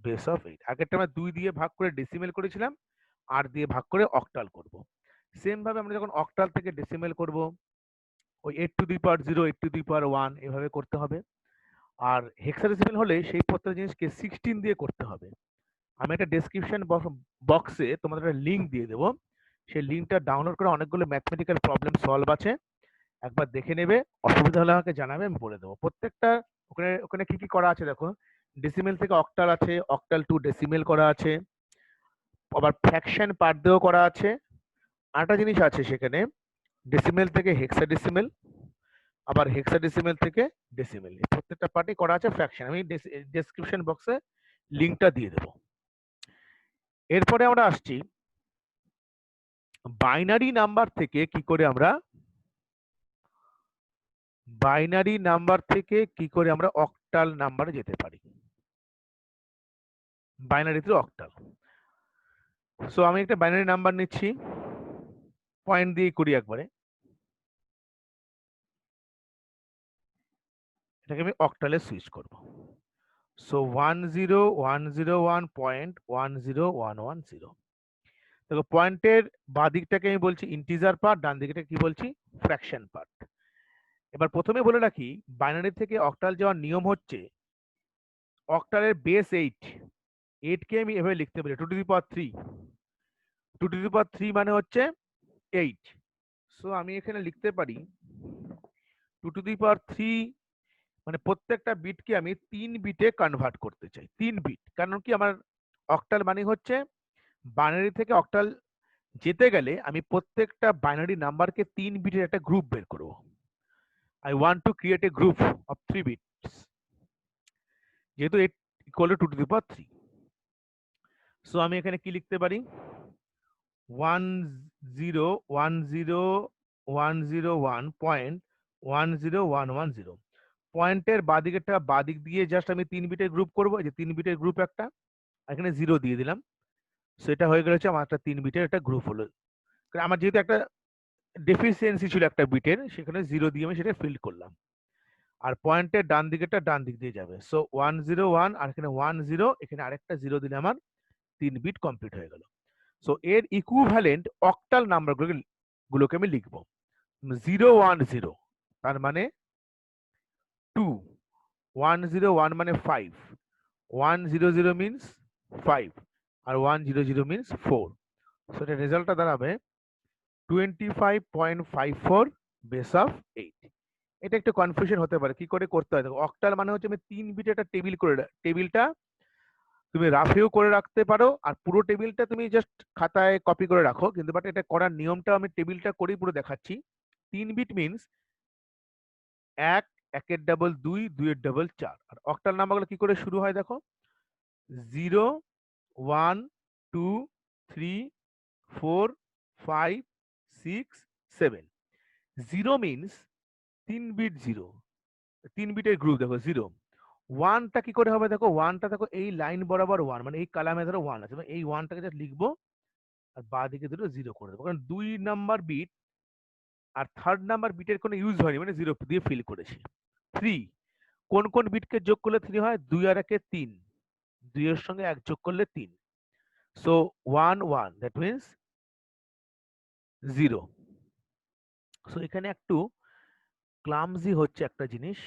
base of 8। আগেরটা আমরা 2 দিয়ে ভাগ করে ডেসিমেল করেছিলাম, 8 দিয়ে ভাগ করে অক্টাল করব। সেম ভাবে আমরা যখন অক্টাল থেকে ডেসিমেল করব, ওই 8 two the power 0, 8 two the power 1 এভাবে করতে হবে। আর হেক্সাডেসিমেল হলে সেই প্রত্যেক জিনিসকে 16 দিয়ে করতে হবে। আমি একটা ডেসক্রিপশন বক্সে তোমাদের একটা লিঙ্ক দিয়ে দেবো, সেই লিঙ্কটা ডাউনলোড করে অনেকগুলো ম্যাথমেটিক্যাল প্রবলেম সলভ আছে, একবার দেখে নেবে। অসুবিধা হলে আমাকে জানাবে, আমি বলে দেবো প্রত্যেকটা। ওখানে ওখানে কি কি করা আছে দেখো, ডেসিমেল থেকে অক্টাল আছে, অক্টাল টু ডেসিমেল করা আছে, আবার ফ্র্যাকশন পার্ট দিয়েও করা আছে। আরেকটা জিনিস আছে সেখানে, ডেসিমেল থেকে হেক্সাডেসিমেল, আবার হেক্সাডেসিমেল থেকে ডেসিমেল, প্রত্যেকটা পার্টই করা আছে ফ্র্যাকশন। আমি ডেসক্রিপশন বক্সে লিঙ্কটা দিয়ে দেবো। এরপরে আমরা আসছি বাইনারি নাম্বার থেকে কি করে আমরা অক্টাল নাম্বারে যেতে পারি, বাইনারি থ্রু অক্টাল। সো আমি একটা বাইনারি নাম্বার নিচ্ছি, পয়েন্ট দিয়ে করি একবারে, এটাকে আমি অক্টালে সুইচ করব। সো 10101.10110। দেখো পয়েন্টের বাঁ দিকটাকে আমি বলছি ইন্টিজার পার্ট, ডান দিকটা কি বলছি ফ্র্যাকশন পার্ট। এবার প্রথমে বলে রাখি, বাইনারি থেকে অক্টাল যাওয়ার নিয়ম হচ্ছে, অক্টালের বেস 8, 8কে আমি এভাবে লিখতে পারি 2 to the power 3, 2 to the power 3 মানে হচ্ছে 8। সো আমি এখানে লিখতে পারি 2 টু দি পাওয়ার 3, মানে প্রত্যেকটা বিটকে আমি 3 বিটে কনভার্ট করতে চাই, 3 বিট। কারণ কি, আমার অক্টাল মানে হচ্ছে বাইনারি থেকে অক্টাল যেতে গেলে আমি প্রত্যেকটা বাইনারি নাম্বারকে 3 বিটের একটা গ্রুপ বের করব। I want to create a group of 3 bits, যেহেতু 8 equal to 2 to the power 3। So আমি এখানে কি লিখতে পারি, 10101.10110। পয়েন্টের বাদিকেরটা বাদিক দিয়ে জাস্ট আমি 3 বিটের গ্রুপ করব, এই যে 3 বিটের গ্রুপ একটা, এখানে 0 দিয়ে দিলাম। সেটা হয়ে গেল হচ্ছে আমার একটা 3 বিটের একটা গ্রুপ হলো। আমার যেহেতু একটা ডেফিসিয়েন্সি ছিল একটা বিটের, সেখানে 0 দিয়ে আমি সেটা ফিল করলাম। আর পয়েন্টের ডান দিকেরটা ডান দিক দিয়ে যাবে। সো 101, আর এখানে 10, এখানে আরেকটা 0 দিলে আমার 3 বিট কমপ্লিট হয়ে গেল। সো এর ইকুইভ্যালেন্ট অক্টাল নাম্বারগুলোকে আমি লিখব। 010 তার মানে 2, 101 মানে 5, 100 মিনস 5, আর 100 মিনস 4। সো এটার রেজাল্টটা দাঁড়াবে 25.54 বেস অফ 8। এটা একটু কনফিউশন হতে পারে, কি করে করতে হয়। দেখো অক্টাল মানে হচ্ছে আমি 3 বিটে একটা টেবিলটা তুমি রাফেও করে রাখতে পারো, আর পুরো টেবিলটা তুমি জাস্ট খাতায় কপি করে রাখো, কিন্তু বাট এটা করার নিয়মটা আমি টেবিলটা করেই পুরো দেখাচ্ছি। 3 বিট মিনস 1, 1-এর ডাবল 2, 2-এর ডাবল 4। আর অক্টাল নাম্বারগুলো কি করে শুরু হয় দেখো, 0 1 2 3 4 5 6 7। 0 মিনস 3 বিট 0, 3 বিটের গ্রুপ দেখো 0, ওয়ানটা কি করে হবে দেখো, ওয়ানটা দেখো এই লাইন বরাবর ওয়ান, মানে এই কালামে ধরো ওয়ান আছে, এই ওয়ানটাকে জাস্ট লিখবো আর বাঁ দিকে দুটো জিরো করে দেবো, কারণ 2 নাম্বার বিট আর 3rd নাম্বার বিটের কোনো ইউজ হয়নি, মানে জিরো দিয়ে ফিল করেছি। 3 কোন কোন বিটকে যোগ করলে 3 হয়, 2 আর 1 3, 2 এর সঙ্গে 1 যোগ করলে 3, সো 1 1 দ্যাট মিন্স 0। সো এখানে একটু ক্লামজি হচ্ছে একটা জিনিস,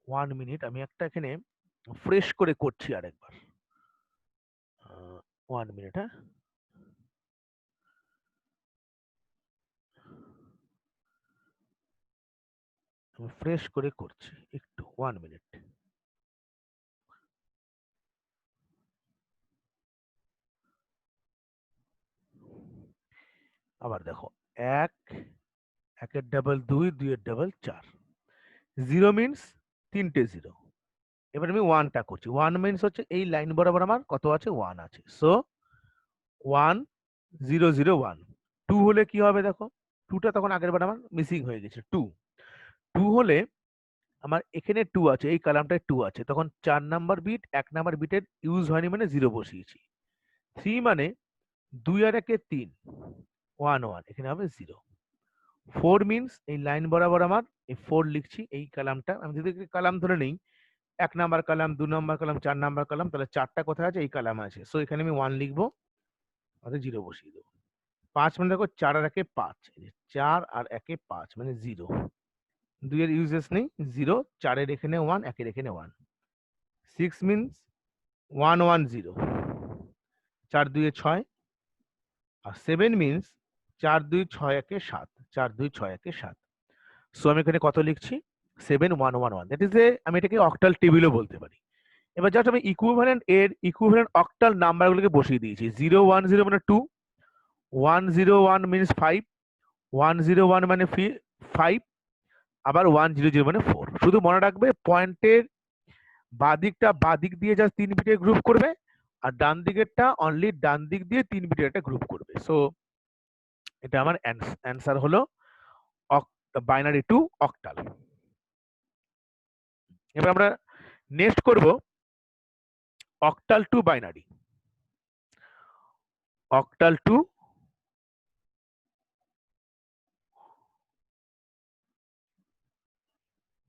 1 মিনিট আমি একটা এখানে ফ্রেশ করে করছি আরেকবার, 1 মিনিট, হ্যাঁ। আমি ফ্রেশ করে করছি একটু, 1 মিনিট। আবার দেখো, 1 1 এর ডাবল 2, 2 এর ডাবল 4, 0 মিন্স 3টে 0। এবার আমি 1টা করছি, 1 মিন্স হচ্ছে এই লাইন বরাবর আমার কত আছে, 1 আছে, সো 1 0 0 1। 2 হলে কি হবে দেখো, 2টা তখন আগের বার আমার মিসিং হয়ে গেছে, 2 2 হলে আমার এখানে 2 আছে, এই কলামটায় 2 আছে, তখন 4 নাম্বার বিট 1 নাম্বার বিটের ইউজ হয়নি মানে 0 বসিয়েছি। 3 মানে 2 আর 1 3, 1 1, এখানে হবে 0। 4 মিন্স এই লাইন বরাবর আমার এই 4 লিখছি, এই কলামটা আমি যদি কলাম ধরে নেই, 1 number column, 2 number column, 4 number column, তাহলে 4টা কোথায় আছে, এই কলামে আছে, সো এখানে আমি 1 লিখবো অর্থাৎ 0 বসিয়ে দেবো। 5 মানে দেখো 4 আর 1 5, 4 আর 1 5 মানে 0, 2 এর ইউজেস নেই, 0, 4 এর এখানে 1, 1 এর এখানে 1। 6 মিন্স 1 1 0, 4 2 এ 6, আর 7 মিন্স 4 2 6 1 7, 4 2 6 1 7। সো আমি এখানে কত লিখছি, 7 1 1 1, দ্যাট ইজ এ, আমি এটাকে অক্টাল টেবিলও বলতে পারি। এবার জাস্ট আমি ইকুইভ্যালেন্ট এর ইকুইভ্যালেন্ট অক্টাল নাম্বারগুলোকে বসিয়ে দিয়েছি। 0 1 0 মানে 2, 1 0 1 মিন্স 5, 1 0 1 মানে 5, আবার 1 0 0 মানে 4। শুধু মনে রাখবে পয়েন্টের বাদিকটা বাদিক দিয়ে জাস্ট 3 বিটের গ্রুপ করবে, আর ডান দিকেরটা অনলি ডান দিক দিয়ে 3 বিটের একটা গ্রুপ করবে। সো এটা আমার অ্যান্সার হলো বাইনারি টু অক্টাল। এবার আমরা নেক্সট করব octal two binary. Octal two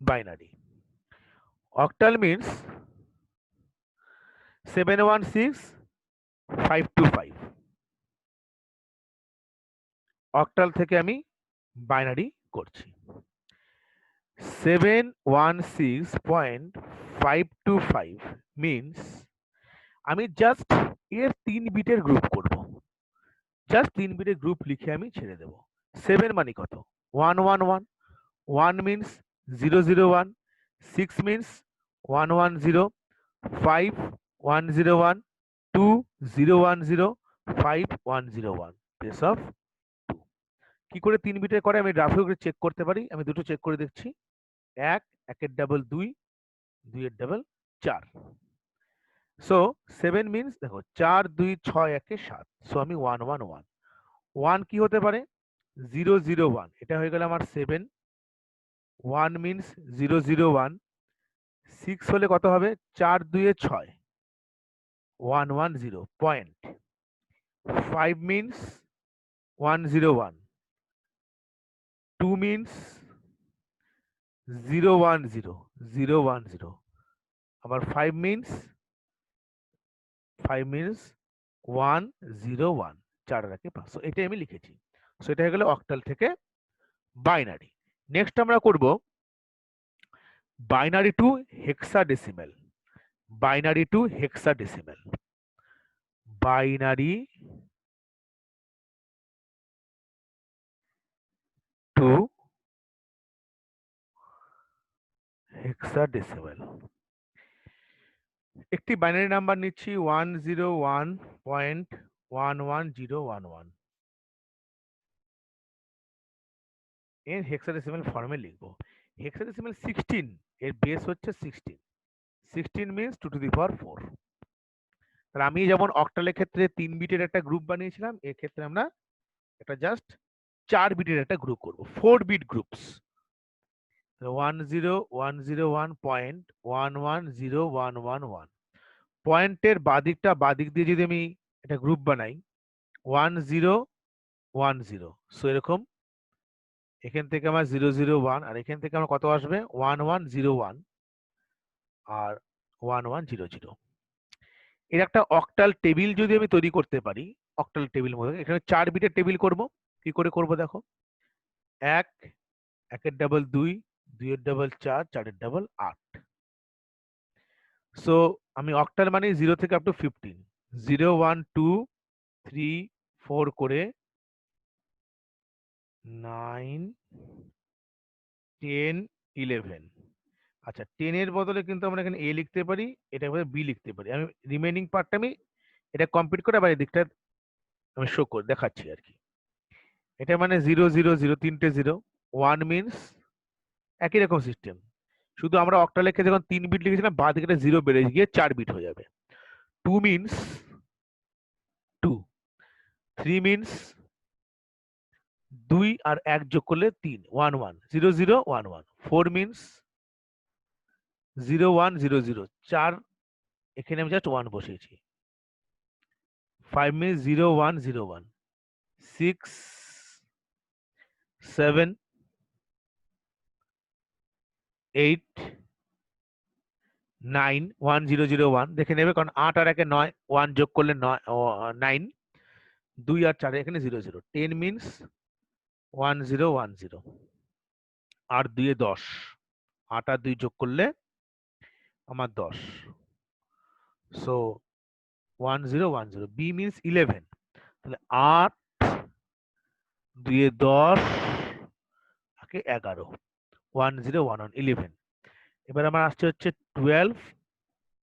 binary. Octal means 716 525। Octal থেকে আমি বাইনারি করছি। 716.525 মিন্স আমি জাস্ট এর 3 বিটের গ্রুপ করব, জাস্ট 3 বিটের গ্রুপ লিখে আমি ছেড়ে দেব। 7 মানে কত, 1 1 1, 1 মিন্স 0 0 1, 6 মিন্স 1 1 0, 5 1 0 1, 2 0 1 0, 5 1 0 1, বেস অফ 2। কি করে 3 বিটের করে আমি গ্রাফে করে চেক করতে পারি, আমি দুটো চেক করে দেখছি। 1 1 এর ডাবল 2, 2 এর ডাবল 4। সো 7 মিন্স দেখো 4 2 6 1 7, সো আমি 1 1 1। 1 কি হতে পারে, 0 0 1, এটা হয়ে গেল আমার 7। 1 মিন্স 0 0 1, 6 হলে কত হবে, 4 2 এ 6, 1 1 0 পয়েন্ট। 5 মিন্স 1 0 1, 2 মিন্স 0 1 0, 0 1 0, আবার 5 মিন্স 1 0 1, 4 রাখে 5। সো এটাই আমি লিখেছি। সো এটা হয়ে গেল অক্টাল থেকে বাইনারি। নেক্সট আমরা করব binary two hexadecimal. Binary two hexadecimal. Binary two hexadecimal. একটি বাইনারি নাম্বার নিচ্ছি 101.11011, এর হেক্সাডেসিমেল ফর্মে লিখবো। হেক্সাডেসিমেল 16, এর বেস হচ্ছে 16, 16 মিন্স 2 টু দি পাওয়ার 4। তাহলে আমি যেমন অক্টালের ক্ষেত্রে 3 বিটের একটা গ্রুপ বানিয়েছিলাম, এর ক্ষেত্রে আমরা এটা জাস্ট 4 বিটের একটা গ্রুপ করব, 4 বিট গ্রুপস। 101011.110111 পয়েন্টের বাদিকটা বাদিক দিয়ে যদি আমি এটা গ্রুপ বানাই 1010, সো এরকম এখান থেকে আমার 001 আর এখান থেকে আমার কত আসবে 1101 আর 1100। এর একটা অক্টাল টেবিল যদি আমি তৈরি করতে পারি, অক্টাল টেবিল মধ্যে এখানে 4 বিটের টেবিল করব। কি করে করব দেখো, 1 একের ডাবল 2, 2 এর ডাবল 4, 4 এর ডাবল 8। সো আমি অক্টাল মানে 0 থেকে আপ টু 15, 0 1 2 3 4 করে 9 10 11। আচ্ছা 10 এর বদলে কিন্তু আমরা এখানে এ লিখতে পারি, এটা বদলে বি লিখতে পারি। আমি রিমেইনিং পার্টটা আমি এটা কমপ্লিট করে আবার এই দিকটা আমি শো করে দেখাচ্ছি আর কি। এটা মানে 0 0 0 তিনটে 0, 1 মিনস একই রকম সিস্টেম, শুধু আমরা অক্টাল লিখে যখন 3 বিট লিখেছিলাম বাঁ দিকে 0 বেড়ে গিয়ে 4 বিট হয়ে যাবে। 2 মিনস 2, 3 মিনস 2 আর 1 যোগ করলে 3, 1 1 0 0 1 1। 4 মিনস 0 1 0 0, 4 এখানে আমি জাস্ট 1 বসিয়েছি। 5 মিনস 0 1 0 1, 6 7 8 9 1 0 0 1 দেখে নেবে, কারণ 8 আর 1 9, 1 যোগ করলে 9, 2 আর 4 এখানে 0 0। 10 মিনস 1 0 1 0 আর 2 এ 10, 8 আর 2 যোগ করলে আমার 10। সো 1 0 1 0। বি মিনস 11, তাহলে 8 2 এ 10 আগে 11, 1 0 1 1 11। এবার আমার আসছে হচ্ছে 12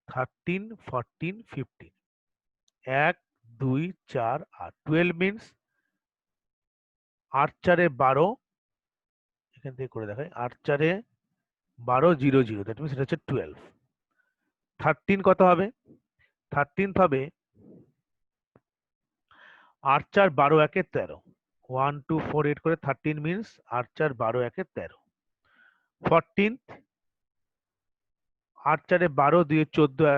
13 14 15, 1 2 4 8। 12 মিনস 8 4 এ 12, এখান থেকে করে দেখাই, 8 4 এ 12 0 0, দ্যাট মিনস এটা হচ্ছে 12। 13 কত হবে, 13 হবে 8 4 12 1 13, 1 2 4 8 করে 13 মিনস 8 4 12 1 13। 14 8 4 এ 12 2 14,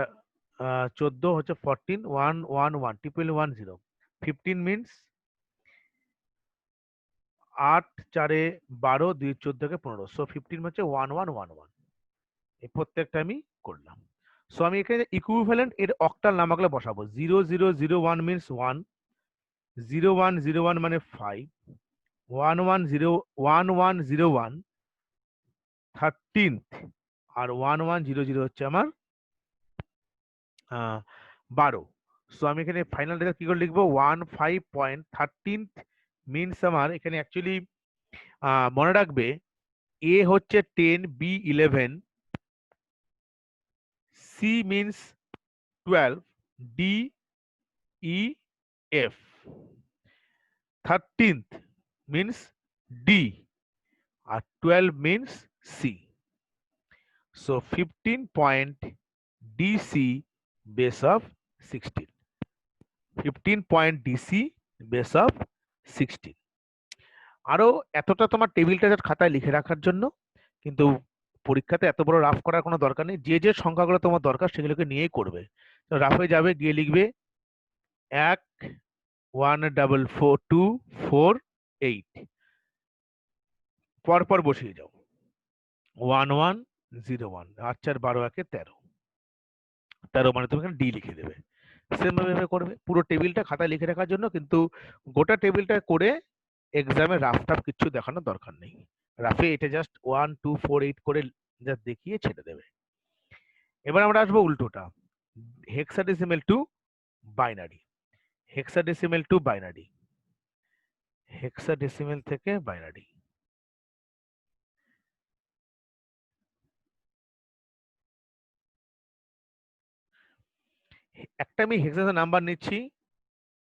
14 হচ্ছে 14, 1 1 1 ট্রিপল 1 0। 15 মিনস 8 4 এ 12 2 14 কে 15, সো 15 হচ্ছে 1 1 1 1। এই প্রত্যেকটা আমি করলাম। সো আমি এখানে ইকুইভ্যালেন্ট এর অক্টাল নামগুলো বসাবো। 0 0 0 1 মিনস 1, 0 1 0 1 মানে 5, 1 1 0 1 1 0 1 13th, আর 1 1 0 0 হচ্ছে আমার 12। সো আমি এখানে ফাইনাল রেজাল্ট কি করে লিখবো, 15.13th মিনস আমার এখানে অ্যাকচুয়ালি মনে রাখবে এ হচ্ছে 10, B 11, C means 12, D E F. 13th means D আর 12 means C. So 15 point DC base of 16, 15 point DC base of 16। আরো এতটা তোমার টেবিলটা জাস্ট খাতায় লিখে রাখার জন্য, কিন্তু পরীক্ষাতে এত বড় রাফ করার কোনো দরকার নেই। যে যে সংখ্যাগুলো তোমার দরকার সেগুলোকে নিয়েই করবে। তো রাফে যাবে, গিয়ে লিখবে 1 1 4 4 2 4 8, পরপর বসিয়ে যাও। 1 1 0 1, 8 4 12 1 13, 13 মানে তুমি এখানে ডি লিখে দেবে। সেম ভাবে করবে পুরো টেবিলটা খাতায় লিখে রাখার জন্য, কিন্তু গোটা টেবিলটা করে এক্সামে রাফ টাফ কিছু দেখানোর দরকার নেই। রাফে এটা জাস্ট 1 2 4 8 করে জাস্ট দেখিয়ে ছেড়ে দেবে। এবার আমরা আসবো উল্টোটা, hexadecimal two binary. Hexadecimal two binary, hexadecimal থেকে বাইনারি। একটা আমি হেক্সাডেসিমেল নাম্বার নিচ্ছি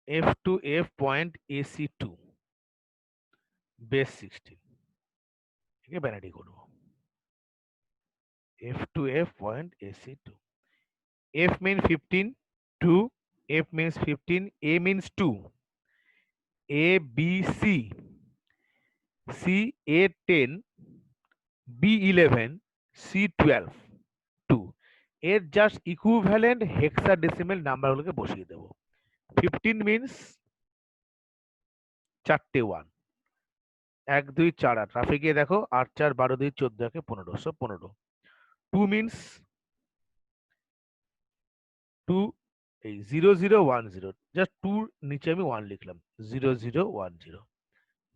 F2F.AC2 বেস 16, একে বাইনারি করব। F2F.AC2, F means 15, 2, F means 15, A means 2, A B C, C A 10, B11 C12 2 এর জাস্ট ইকুইভ্যালেন্ট হেক্সাডেসিমেল নাম্বারগুলোকে বসিয়ে দেবো। 15 মিনস 4টে 1, 1 2 4 8, ট্রাফে গিয়ে দেখো 8 4 12 2 14 একে 15, 15। 2 মিনস 2 এই 0 0 1 0, জাস্ট 2 নিচে আমি 1 লিখলাম 0 0 1 0।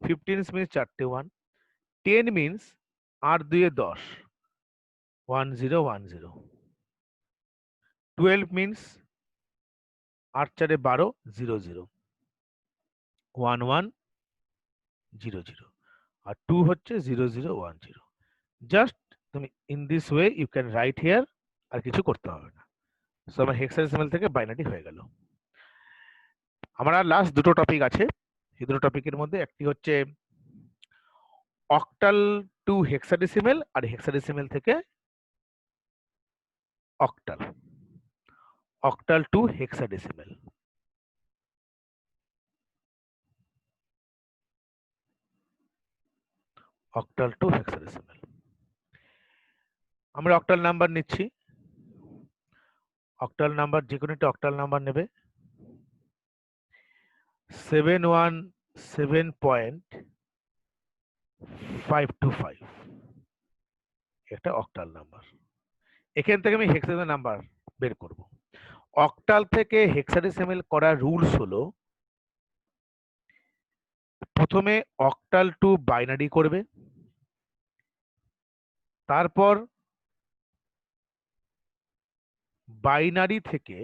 15 মিনস 4টে 1। 10 মিনস 8 2 10, 1 0 1 0। 12 মিনস 8 4 12 0 0, 1 1 0 0। আর 2 হচ্ছে 0 0 1 0। জাস্ট তুমি in this way you can write here, আর কিছু করতে হবে না। সো আমার হেক্সাডেসিমাল থেকে বাইনারি হয়ে গেল। আমার আর লাস্ট দুটো টপিক আছে। এই দুটো টপিকের মধ্যে একটি হচ্ছে অক্টাল টু হেক্সাডেসিমেল, আর হেক্সাডেসিমেল থেকে octal. Octal to hexadecimal. Octal to hexadecimal. আমরা অক্টাল নাম্বার নিচ্ছি। অক্টাল নাম্বার যে কোনো একটা অক্টাল নাম্বার নেবে। 717.525 একটা অক্টাল নাম্বার। এখান থেকে আমি হেক্সাডেসিমেল নাম্বার বের করব। অক্টাল থেকে হেক্সাডেসিমেল করার রুলস হলো, প্রথমে অক্টাল টু বাইনারি করবে, তারপর বাইনারি থেকে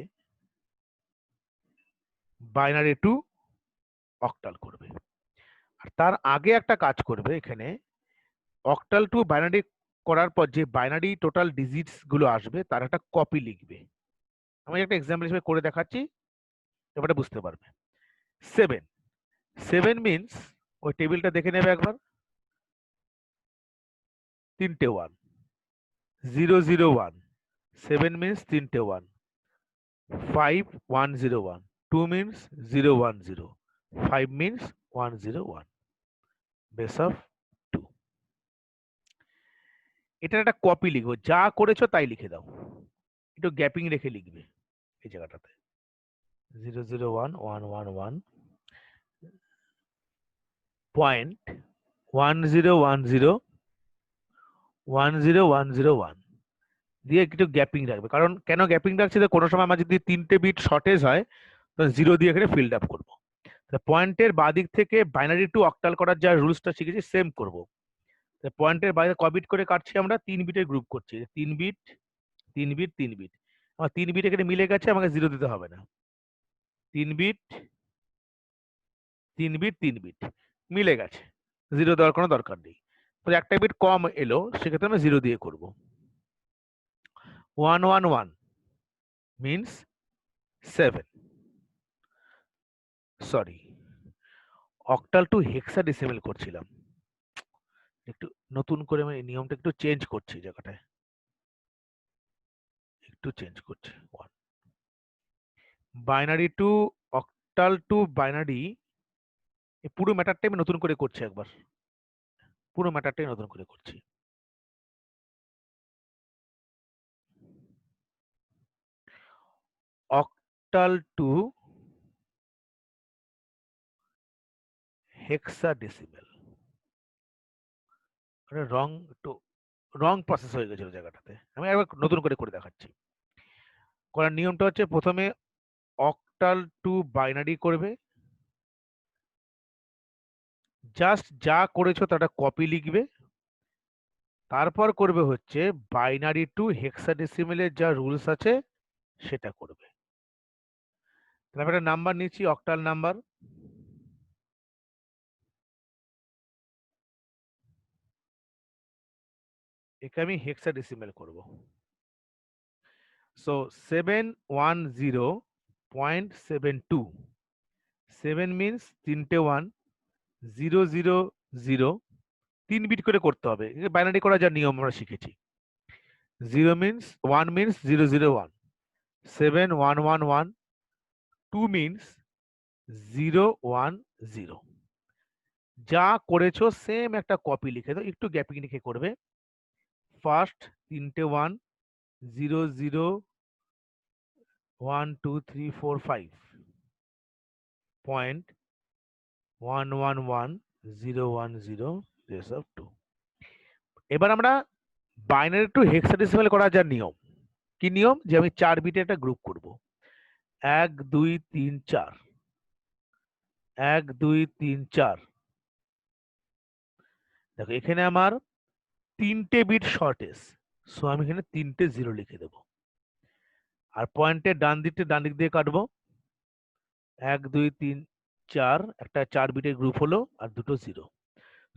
বাইনারি টু অক্টাল করবে। আর তার আগে একটা কাজ করবে, এখানে অক্টাল টু বাইনারি করার পর যে বাইনারি টোটাল ডিজিটস গুলো আসবে তার একটা কপি লিখবে। আমি একটা এক্সাম্পল হিসেবে করে দেখাচ্ছি, এবারে বুঝতে পারবে। 7 7 মিনস, ওই টেবিলটা দেখে নেবে একবার, 3টে 1, 0 0 1। 7 মিনস 3টে 1, 5 1 0 1। 2 মিনস 0 1 0, 5 মিনস 1 0 1, বেস অফ 2। এটার একটা কপি লিখবো, যা করেছো তাই লিখে দাও, একটু গ্যাপিং রেখে লিখবে এই জায়গাটাতে। 0 0 1 1 1 1 পয়েন্ট 1 0 1 0 1 0 1 0 1 দিয়ে একটু গ্যাপিং রাখবে। কারণ কেন গ্যাপিং রাখছে, কোনো সময় আমার যদি 3টে বিট শর্টেজ হয় তো 0 দিয়ে এখানে ফিল্ড আপ করবো। পয়েন্টের বাদিক থেকে বাইনারি টু অক্টাল করার যা রুলসটা শিখেছি সেম করবো। পয়েন্টের বাইরে ক বিট করে কাটছি আমরা, 3 বিটের গ্রুপ করছি, 3 বিট 3 বিট 3 বিট। আমার 3 বিট এখানে মিলে গেছে, আমাকে 0 দিতে হবে না। 3 বিট 3 বিট 3 বিট মিলে গেছে, 0 দেওয়ার কোনো দরকার নেই। তো একটা বিট কম এলো, সেক্ষেত্রে আমি 0 দিয়ে করব। 1 1 1 means 7, sorry octal to hexadecimal করছিলাম, একটু নতুন করে আমি নিয়মটা একটু চেঞ্জ করছি, জায়গাটায় একটু চেঞ্জ করছি। 1 binary two octal two binary, এই পুরো ম্যাটারটাই আমি নতুন করে করছি একবার, পুরো ম্যাটারটাই নতুন করে করছি। অক্টাল টু হেক্সাডেসিমেল, রং একটু রং প্রসেস হয়ে গেছিল জায়গাটাতে, আমি একবার নতুন করে করে দেখাচ্ছি। করার নিয়মটা হচ্ছে, প্রথমে অক্টাল টু বাইনারি করবে, জাস্ট যা করেছো তাটা কপি লিখবে, তারপর করবে হচ্ছে বাইনারি টু হেক্সাডেসিমেলের যা রুলস আছে সেটা করবে। তাহলে আমি একটা নাম্বার নিচ্ছি, অক্টাল নাম্বার। একে আমি হেক্সাডেসিমেল করব। সো 710.72, 7 মিনস 3টে 1, 0 0 0, 3 বিট করে করতে হবে, বাইনারি করার যা নিয়ম আমরা শিখেছি। 0 মিনস 1 মিনস 0 0 1, 7 1 1 1, 2 মিনস 0 1 0। যা করেছো সেম একটা কপি লিখে দাও, একটু গ্যাপিং লিখে করবে। ফার্স্ট 3টে 1, 0 0 1 2 3 4 5 পয়েন্ট 1 1 1 0 1 0 রেস অফ 2। এবার আমরা বাইনারি টু হেক্সাডেসিমাল করার যা নিয়ম, কি নিয়ম, যে আমি 4 বিটে একটা গ্রুপ করব, 1 2 3 4, 1 2 3 4। দেখো এখানে আমার 3টে বিট শর্টেজ, সো আমি এখানে 3টে 0 লিখে দেব। আর পয়েন্টের ডান দিক দিয়ে কাটবো, 1 2 3 4, একটা 4 বিটের গ্রুপ হলো আর দুটো 0।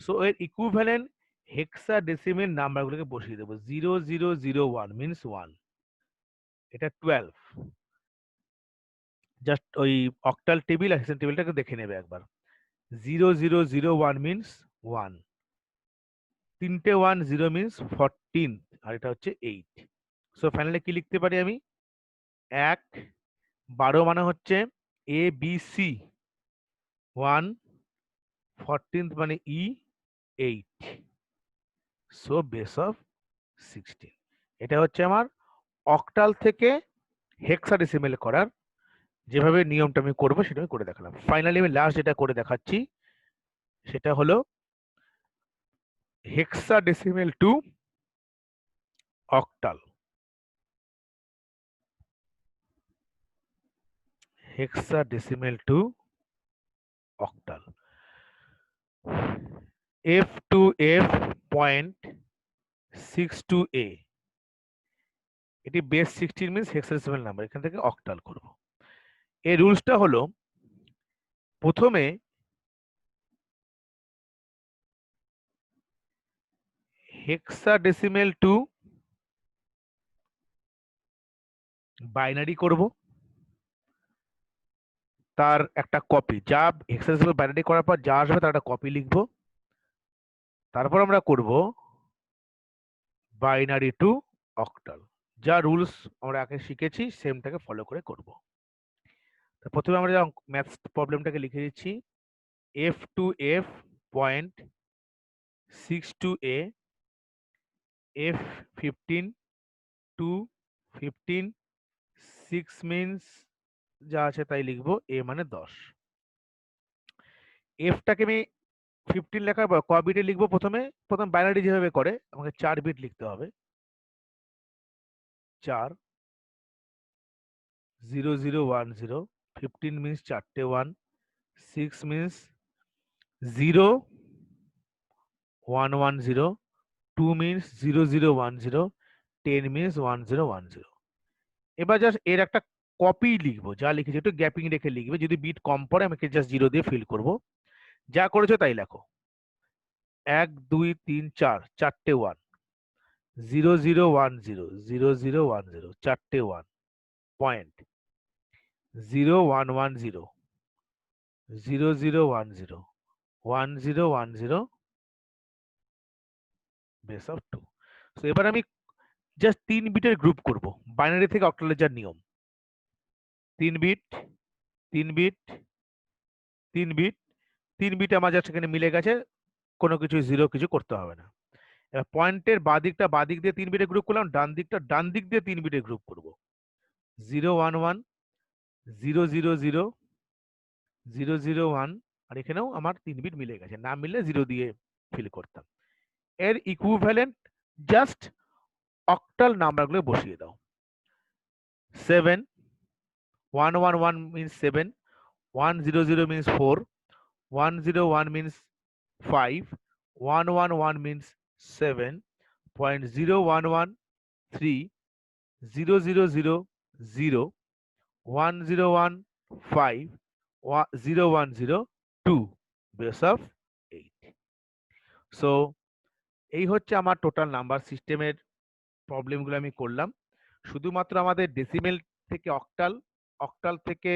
সো এর ইকুইভ্যালেন্ট হেক্সাডেসিমাল নাম্বারগুলোকে বসিয়ে দেবো। 0 0 0 1 মিনস 1, এটা 12। জাস্ট ওই অক্টাল টেবিল আর হেক্সাডেসিমাল টেবিলটাকে দেখে নেবে একবার। 0 0 0 1 মিনস 1, 3টে 1 0 মিনস 14, আর এটা হচ্ছে 8। সো ফাইনালি কি লিখতে পারি আমি, 1 12 মানে হচ্ছে এ বি সি, 1 14 মানে ই 8, সো বেস অফ 16। এটা হচ্ছে আমার অক্টাল থেকে হেক্সাডেসিমেল করার যেভাবে নিয়মটা আমি করবো সেটা আমি করে দেখালাম। ফাইনালি আমি লাস্ট যেটা করে দেখাচ্ছি সেটা হলো hexadecimal two octal. Hexadecimal two octal, F to F point 6 to A, এটি বেস 16 মিনস হেক্সাডেসিমাল নাম্বার, এখান থেকে অক্টাল করব। এই রুলসটা হলো প্রথমে হেক্সাডেসিমেল টু বাইনারি করব, তার একটা কপি, যা হেক্সাডেসিমাল বাইনারি করার পর যা আসবে তার একটা কপি লিখব। তারপর আমরা করব বাইনারি টু অক্টাল, যা রুলস আমরা আগে শিখেছি সেমটাকে ফলো করে করব। প্রথমে আমরা ম্যাথস প্রবলেমটাকে লিখে দিচ্ছি, F to F point 6 to A, F 15 to 15, 6 means যা আছে তাই লিখবো, A মানে 10। এফটাকে আমি 15 লেখার পর ক বিটে লিখবো, প্রথম বাইনারি যেভাবে করে আমাকে 4 বিট লিখতে হবে, 4 0 0 1 0, 15 মিনস 4টে 1, 6 মিনস 0 1 1 0, 2 মিনস 0 0 1 0, 10 মিনস 1 0 1 0। এবার জাস্ট এর একটা কপি লিখবো, যা লিখেছি একটু গ্যাপিং রেখে লিখবে, যদি বিট কম পড়ে আমাকে জাস্ট 0 দিয়ে ফিল করব। যা করেছো তাই লেখো, 1 2 3 4, 4টে 1, 0 0 1 0, 0 0 1 0, 4টে 1, পয়েন্ট 0 1 1 0, 0 0 1 0, 1 0 1 0, বেস অফ 2। তো এবার আমি জাস্ট 3 বিটের গ্রুপ করব, বাইনারি থেকে অক্টালের যা নিয়ম, 3 বিট 3 বিট 3 বিট 3 বিট আমার জাস্ট এখানে মিলে গেছে, কোনো কিছু জিরো কিছু করতে হবে না। এবার পয়েন্টের বাঁ দিক দিয়ে 3 বিটের গ্রুপ করলাম, ডান দিক দিয়ে 3 বিটের গ্রুপ করব, 0 1 1, 0 0 0, 0 0 1, আর এখানেও আমার 3 বিট মিলে গেছে, না মিললে 0 দিয়ে ফিল করতাম। এর ইকুইভ্যালেন্ট জাস্ট অক্টাল নাম্বারগুলো বসিয়ে দাও। 7 1 1 1 means 7, 1 0 0 means 4, 1 0 1 means 5, 1 1 1 means 7, 0.0113, 0 0 0 0, 1 0 1 5, 0 1 0 2, base of 8। So এই হচ্ছে আমার টোটাল নাম্বার সিস্টেমের প্রবলেমগুলো আমি করলাম। শুধুমাত্র আমাদের ডেসিমেল থেকে অক্টাল, অক্টাল থেকে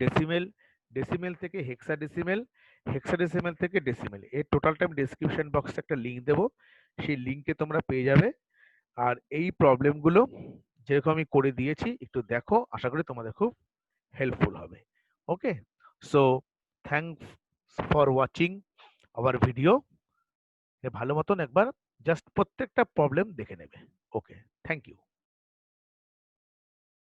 ডেসিমেল, ডেসিমেল থেকে হেক্সাডেসিমেল, হেক্সাডেসিমেল থেকে ডেসিমেল, এর টোটালটা আমি ডেসক্রিপশন বক্সে একটা লিঙ্ক দেবো, সেই লিঙ্কে তোমরা পেয়ে যাবে। আর এই প্রবলেমগুলো যেরকম আমি করে দিয়েছি একটু দেখো, আশা করি তোমাদের খুব হেল্পফুল হবে। Okay, so thanks for watching our video. ভালো মতন একবার জাস্ট প্রত্যেকটা প্রবলেম দেখে নেবে। Okay, thank you.